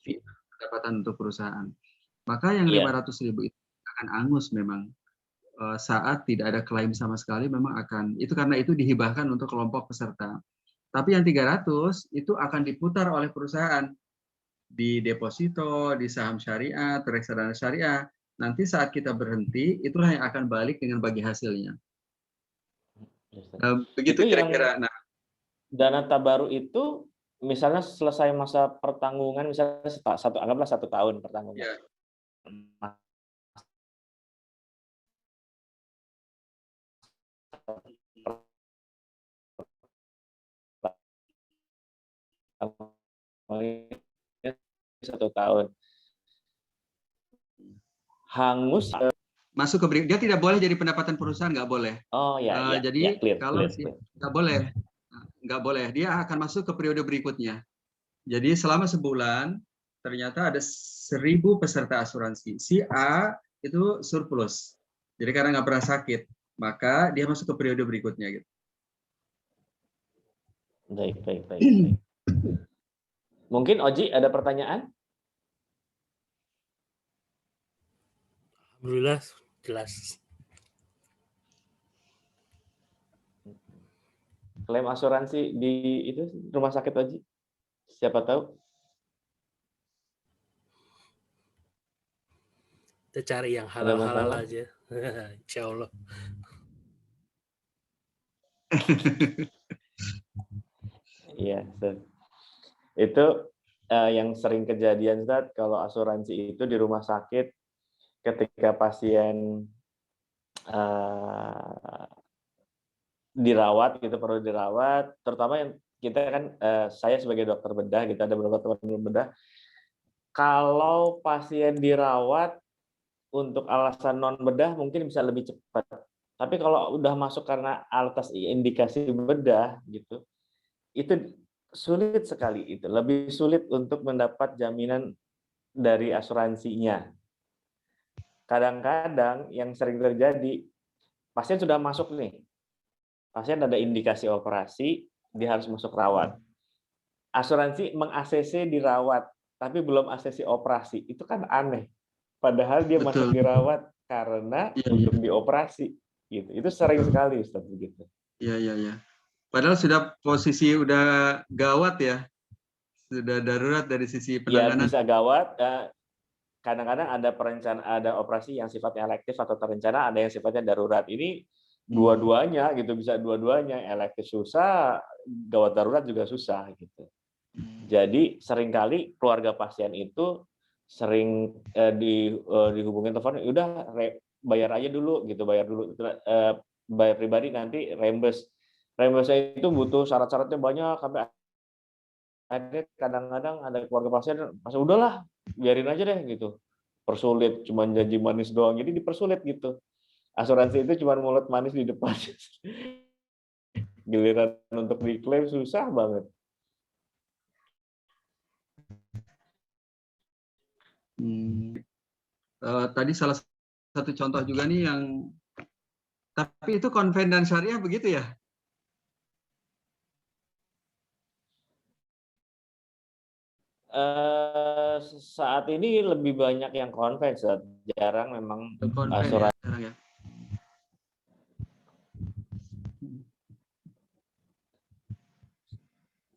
Fee pendapatan untuk perusahaan. Maka yang 500.000 itu akan angus memang. Saat tidak ada klaim sama sekali memang akan, itu karena itu dihibahkan untuk kelompok peserta. Tapi yang 300 itu akan diputar oleh perusahaan di deposito, di saham syariah, reksadana syariah. Nanti saat kita berhenti, itulah yang akan balik dengan bagi hasilnya. Begitu kira-kira. Nah, dana tabaruk itu misalnya selesai masa pertanggungan, misalnya anggaplah 1 tahun pertanggungan. Ya. Satu tahun hangus masuk ke dia tidak boleh jadi pendapatan perusahaan, nggak boleh. Jadi kalau nggak boleh dia akan masuk ke periode berikutnya. Jadi selama sebulan ternyata ada 1.000 peserta asuransi, si A itu surplus, jadi karena nggak pernah sakit maka dia masuk ke periode berikutnya gitu. Baik. Mungkin Oji ada pertanyaan? Alhamdulillah jelas. Klaim asuransi di itu rumah sakit Oji? Siapa tahu? Kita cari yang halal-halal aja. Insya Allah. Iya, Ustaz. Itu yang sering kejadian, Ustaz, kalau asuransi itu di rumah sakit ketika pasien dirawat gitu, perlu dirawat, terutama yang kita kan, saya sebagai dokter bedah gitu, ada beberapa teman bedah, kalau pasien dirawat untuk alasan non bedah mungkin bisa lebih cepat. Tapi kalau udah masuk karena atas indikasi bedah gitu, itu sulit sekali itu, lebih sulit untuk mendapat jaminan dari asuransinya. Kadang-kadang yang sering terjadi, pasien sudah masuk nih, pasien ada indikasi operasi, dia harus masuk rawat. Asuransi meng-ACC dirawat, tapi belum ACC operasi. Itu kan aneh. Padahal dia masuk Betul. dirawat karena untuk dioperasi. Gitu. Itu sering sekali, Ustaz, begitu. Iya. Padahal sudah posisi udah gawat ya. Sudah darurat dari sisi Ya, penanganan. bisa gawat. Kadang-kadang ada operasi yang sifatnya elektif atau terencana, ada yang sifatnya darurat. Ini dua-duanya gitu, bisa dua-duanya. Elektif susah, gawat darurat juga susah gitu. Jadi seringkali keluarga pasien itu sering dihubungin telepon, udah bayar aja dulu gitu, bayar pribadi nanti reimburse. Reimburse itu butuh syarat-syaratnya banyak, sampai akhirnya kadang-kadang ada keluarga pasien, udahlah biarin aja deh gitu. Persulit, cuma janji manis doang, jadi dipersulit gitu. Asuransi itu cuma mulut manis di depan. Giliran untuk diklaim susah banget. Tadi salah satu contoh juga nih yang, tapi itu konven dan syariah begitu ya? Saat ini lebih banyak yang konven, jarang memang asuransi. Ya.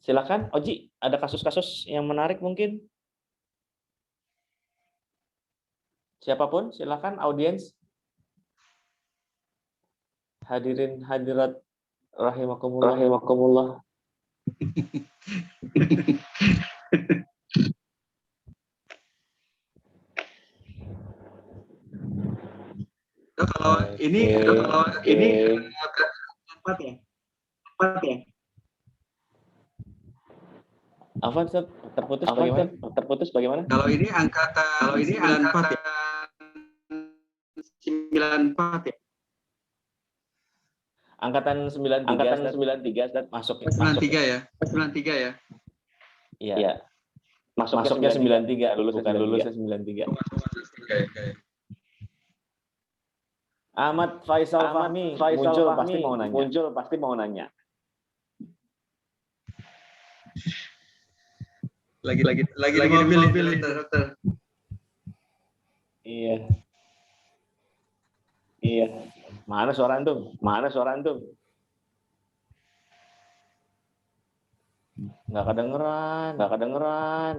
Silakan, Oji, ada kasus-kasus yang menarik mungkin? Siapapun, silakan audiens. Hadirin hadirat rahimakumullah. Kalau ini empat ya? Apa, terputus bagaimana? Kalau ini angkatan 94 ya? 94 ya? Angkatan 93 dan masuk 93 ya? 93 ya? Iya. Masuknya 93, lulusnya 93. Ahmad Faisal Fahmi muncul pasti mau nanya. Lagi di mobil ini, dokter. Iya. Mana suara antum? Nggak kedengeran.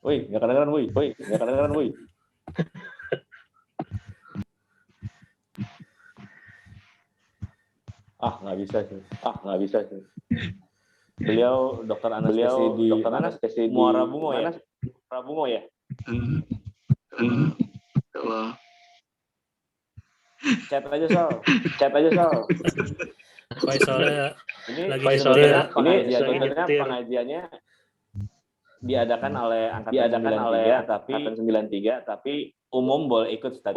Woi, nggak kedengeran, woi. Nggak bisa sih. Beliau dokter anestesi di Muara Bungo ya? Chat aja, Sol. Faisalnya Ini lagi sebenarnya pengajiannya diadakan oleh angkatan 93, tapi umum boleh ikut, Ustaz.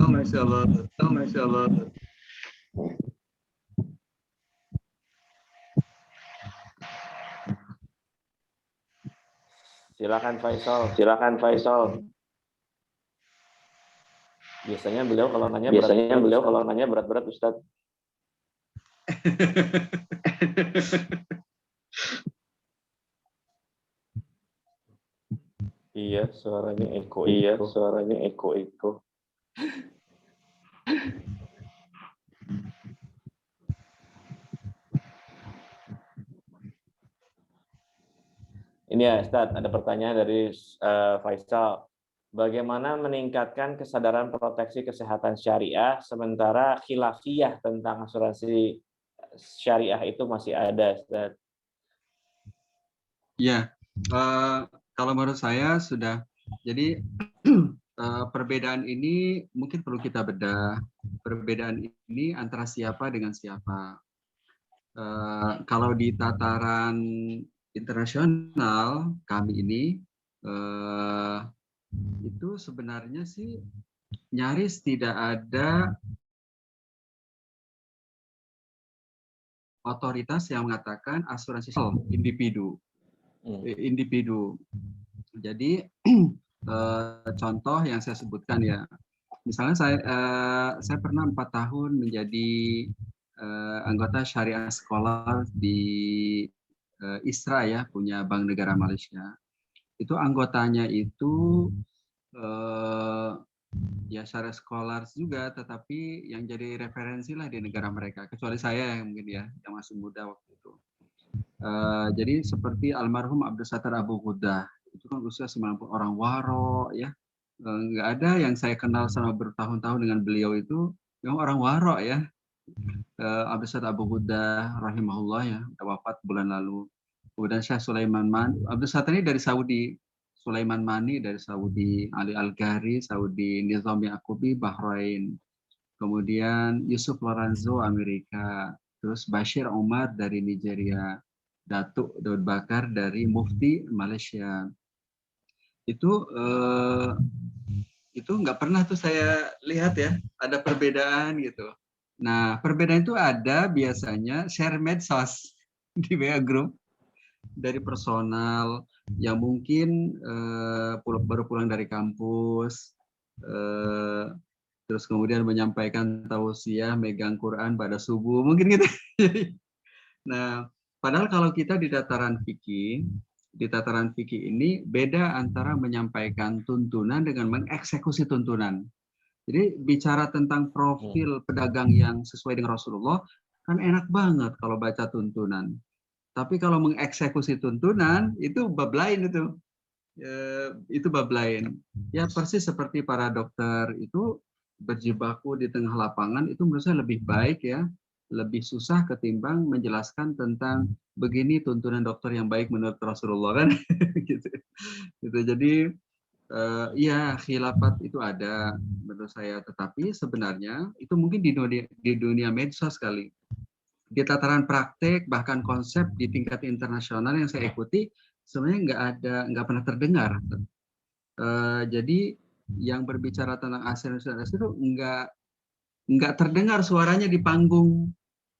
Oh, Masya Allah. Silakan Faisal. Biasanya beliau kalau nanya berat-berat, Ustaz. Iya, suaranya eko. Ini Ini ya, Ustaz, ada pertanyaan dari Faisal. Bagaimana meningkatkan kesadaran proteksi kesehatan syariah sementara khilafiyah tentang asuransi syariah itu masih ada, Ustaz? Ya, kalau menurut saya sudah. Jadi perbedaan ini mungkin perlu kita bedah. Perbedaan ini antara siapa dengan siapa. Kalau di tataran internasional kami ini itu sebenarnya sih nyaris tidak ada otoritas yang mengatakan asuransi individu. Jadi contoh yang saya sebutkan ya, misalnya saya pernah 4 tahun menjadi anggota Syariah Scholar di ISRA ya, punya Bank Negara Malaysia. Itu anggotanya itu ya Syariah Scholars juga, tetapi yang jadi referensi lah di negara mereka, kecuali saya yang mungkin ya yang masih muda waktu itu. Jadi seperti almarhum Abdul Sattar Abu Ghudah, itu kan usia 90, orang waro ya, nggak ada yang saya kenal sama bertahun-tahun dengan beliau itu yang orang waro ya. Abdul Sattar Abu Ghudah rahimahullah ya, udah wafat bulan lalu. Kemudian Syekh Sulaiman Mani, Abdul Sattar ini dari Saudi, Sulaiman Mani dari Saudi, Ali Al-Ghari Saudi, Nizami Akubi Bahrain, kemudian Yusuf Lorenzo Amerika, terus Bashir Omar dari Nigeria, Datuk Daud Bakar dari Mufti Malaysia. Itu nggak pernah tuh saya lihat ya ada perbedaan gitu. Nah, perbedaan itu ada biasanya share medsos di WA Group dari personal yang mungkin baru pulang dari kampus, terus kemudian menyampaikan tausiah, megang Quran pada subuh, mungkin gitu. Nah, padahal kalau kita di tataran fikih ini beda antara menyampaikan tuntunan dengan mengeksekusi tuntunan. Jadi bicara tentang profil pedagang yang sesuai dengan Rasulullah, kan enak banget kalau baca tuntunan. Tapi kalau mengeksekusi tuntunan, itu bab lain itu. Itu bab lain. Ya persis seperti para dokter itu berjibaku di tengah lapangan, itu menurut saya lebih baik ya, lebih susah ketimbang menjelaskan tentang begini tuntunan dokter yang baik menurut Rasulullah kan. gitu. Jadi ya khilafat itu ada menurut saya, tetapi sebenarnya itu mungkin di dunia medsos sekali. Di tataran praktek bahkan konsep di tingkat internasional yang saya ikuti sebenarnya nggak pernah terdengar. Jadi yang berbicara tentang asuransi itu nggak terdengar suaranya di panggung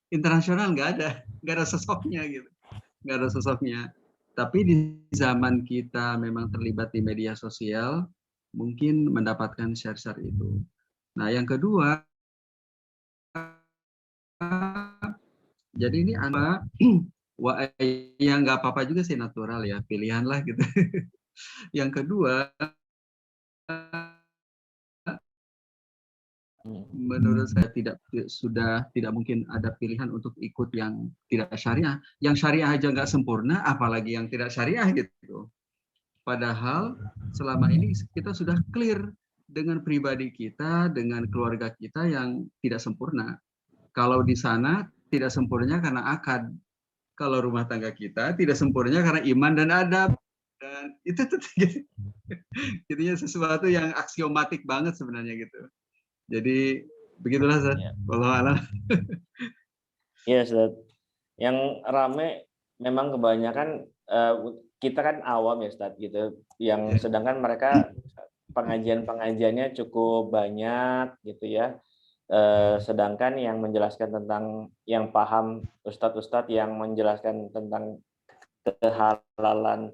internasional, nggak ada sosoknya gitu, nggak ada sosoknya. Tapi di zaman kita memang terlibat di media sosial, mungkin mendapatkan share-share itu. Nah, yang kedua, jadi ini anak yang nggak apa-apa juga sih, natural ya, pilihan lah gitu. Yang kedua, menurut saya sudah tidak mungkin ada pilihan untuk ikut yang tidak syariah. Yang syariah aja nggak sempurna, apalagi yang tidak syariah gitu. Padahal selama ini kita sudah clear dengan pribadi kita, dengan keluarga kita yang tidak sempurna. Kalau di sana tidak sempurnanya karena akad. Kalau rumah tangga kita tidak sempurnanya karena iman dan adab. Dan itu sesuatu yang aksiomatik banget sebenarnya gitu. Jadi begitulah, Ustaz. Wallahu a'lam. Iya, Ustaz. Yang rame memang kebanyakan kita kan awam ya, Ustaz, gitu. Yang sedangkan mereka pengajiannya cukup banyak gitu ya. Sedangkan yang menjelaskan tentang, yang paham ustadz-ustadz yang menjelaskan tentang kehalalan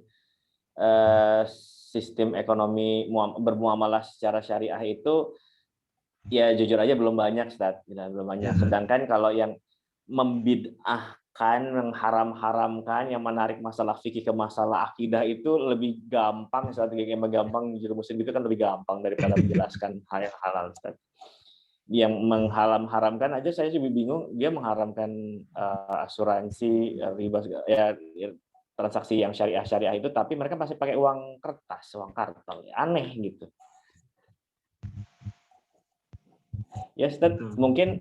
sistem ekonomi bermuamalah secara syariah itu ya jujur aja belum banyak, Ustaz. Belum banyak. Sedangkan kalau yang membid'ahkan, mengharam-haramkan, yang menarik masalah fikih ke masalah akidah itu lebih gampang, Ustaz. Kayak gampang jerumusin gitu kan lebih gampang daripada menjelaskan hal yang halal, Ustaz. Yang mengharam-haramkan aja saya sih bingung, dia mengharamkan asuransi riba ya transaksi yang syariah itu, tapi mereka masih pakai uang kertas, uang kartal. Aneh gitu. Ya, Ustaz, mungkin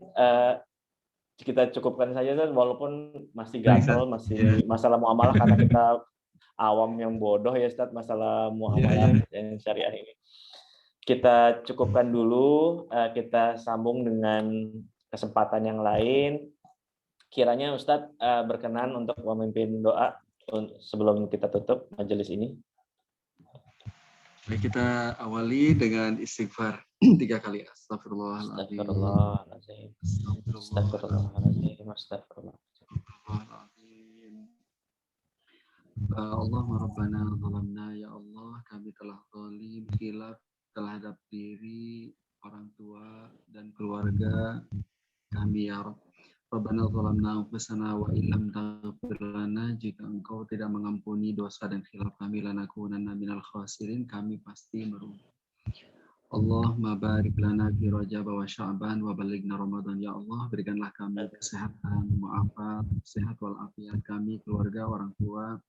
kita cukupkan saja, Ustaz, walaupun masih gatel, masih masalah muamalah karena kita awam yang bodoh ya, Ustaz, masalah muamalah yang syariah ini. Kita cukupkan dulu, kita sambung dengan kesempatan yang lain. Kiranya Ustaz berkenan untuk memimpin doa sebelum kita tutup majelis ini. Baik, kita awali dengan istighfar 3 kali. Astagfirullahaladzim. Astagfirullahaladzim. Astagfirullahaladzim. Astagfirullahaladzim. Allahumma Rabbana zalamna, ya Allah, kami telah zalim, khilaf terhadap diri, orang tua, dan keluarga kami, ya Rabb. Rabbana zalamna anfusana wa illam taghfir lana, jika Engkau tidak mengampuni dosa dan khilaf kami, lanakunanna minal khasirin, kami pasti merugi. Allahumma barik lana fi Rajab wa Sya'ban wa balighna Ramadan, ya Allah, berikanlah kami kesehatan, muafat, sehat walafiat kami, keluarga, orang tua,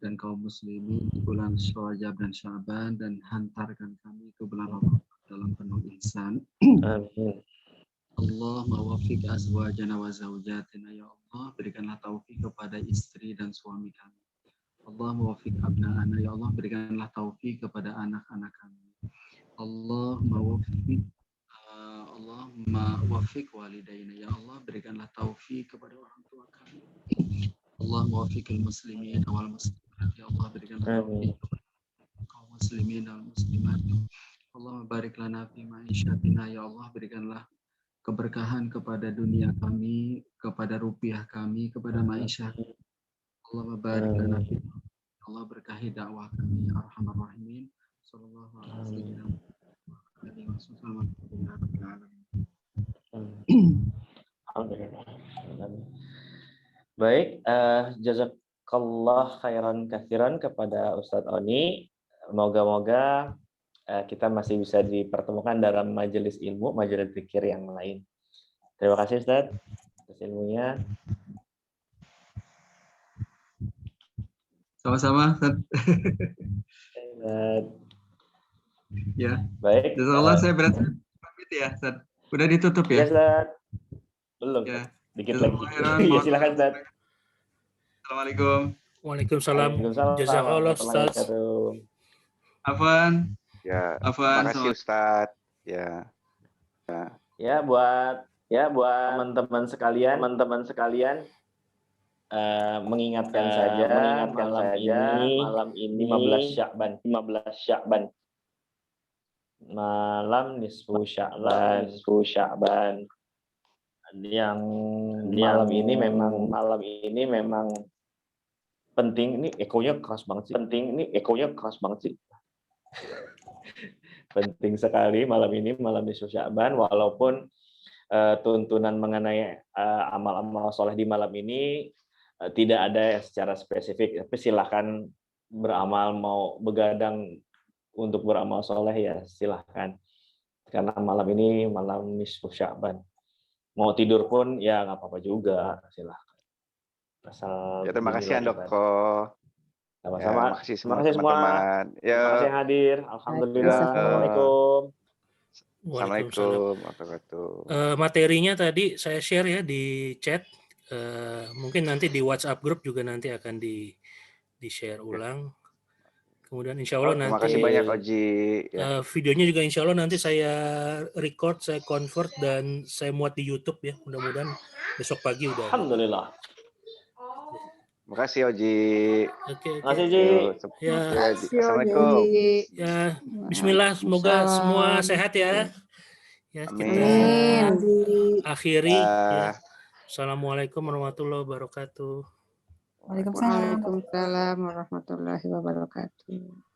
dan kaum muslimin di bulan Rajab dan Sya'ban, dan hantarkan kami ke bulan Ramadan dalam penuh ihsan. Amin. Allahumma wafiq azwajana wa zawjatina, ya Allah, berikanlah taufik kepada istri dan suami kami. Allahumma wafiq abna'ana, ya Allah, berikanlah taufik kepada anak-anak kami. Allahumma wafiq walidayna, ya Allah, berikanlah taufik kepada orang tua kami. Allahumma wafiqil muslimin wal muslimat, ya Allah, berikanlah taufik kepada kaum muslimin dan muslimat. Allahumma barik lana fi ma'isyatina, ya Allah, berikanlah keberkahan kepada dunia kami, kepada rupiah kami, kepada ma'isyah. Allahumma barik lana fi, Allah berkahi dakwah kami, ya Arhamar Rahimin. Sallallahu alaihi wasallam. Baik, jazakallah khairan katsiran kepada Ustadz Oni. Moga-moga kita masih bisa dipertemukan dalam majelis ilmu, majelis zikir yang lain. Terima kasih Ustadz atas ilmunya. Sama-sama, Ustadz. Ya. Baik. Insyaallah saya berarti pamit ya, Ustadz. Udah ditutup ya? Ya, Ustadz. Belum. Ya. Dikit lagi. Ya, silakan Ustadz. Assalamualaikum. Waalaikumsalam. Jazakallah Ustaz. Afwan. Ya, Afwan. terima kasih Ustadz. Ya. Ya, buat teman-teman sekalian, mengingatkan saja malam ini 15 Sya'ban. Malam nisfu Sya'ban. Yang malam ini memang penting. Ini ekonya keras banget sih. Penting sekali malam ini, malam nisfu Sya'ban, walaupun tuntunan mengenai amal-amal soleh di malam ini tidak ada secara spesifik, tapi silahkan beramal, mau begadang untuk beramal soleh ya silahkan, karena malam ini malam nisfu Sya'ban. Mau tidur pun ya nggak apa-apa juga, silahkan. Asal Ya, terima kasih Andoko. Sama-sama. Ya, terima kasih semua. Ya. Terima kasih yang hadir. Alhamdulillah. Assalamualaikum. Assalamualaikum warahmatullahi wabarakatuh. Materinya tadi saya share ya di chat. Mungkin nanti di WhatsApp grup juga nanti akan di-share ulang. Kemudian insya Allah nanti. Terima kasih banyak Oji. Videonya juga insya Allah nanti saya record, saya convert dan saya muat di YouTube ya. Mudah-mudahan besok pagi udah. Alhamdulillah. Terima kasih Oji. Oke. Terima kasih Ji. Ya. Assalamualaikum. Ya, Bismillah, semoga semua sehat ya. Ya, kita akhiri. Ya. Assalamualaikum warahmatullahi wabarakatuh. Waalaikumsalam warahmatullahi wabarakatuh.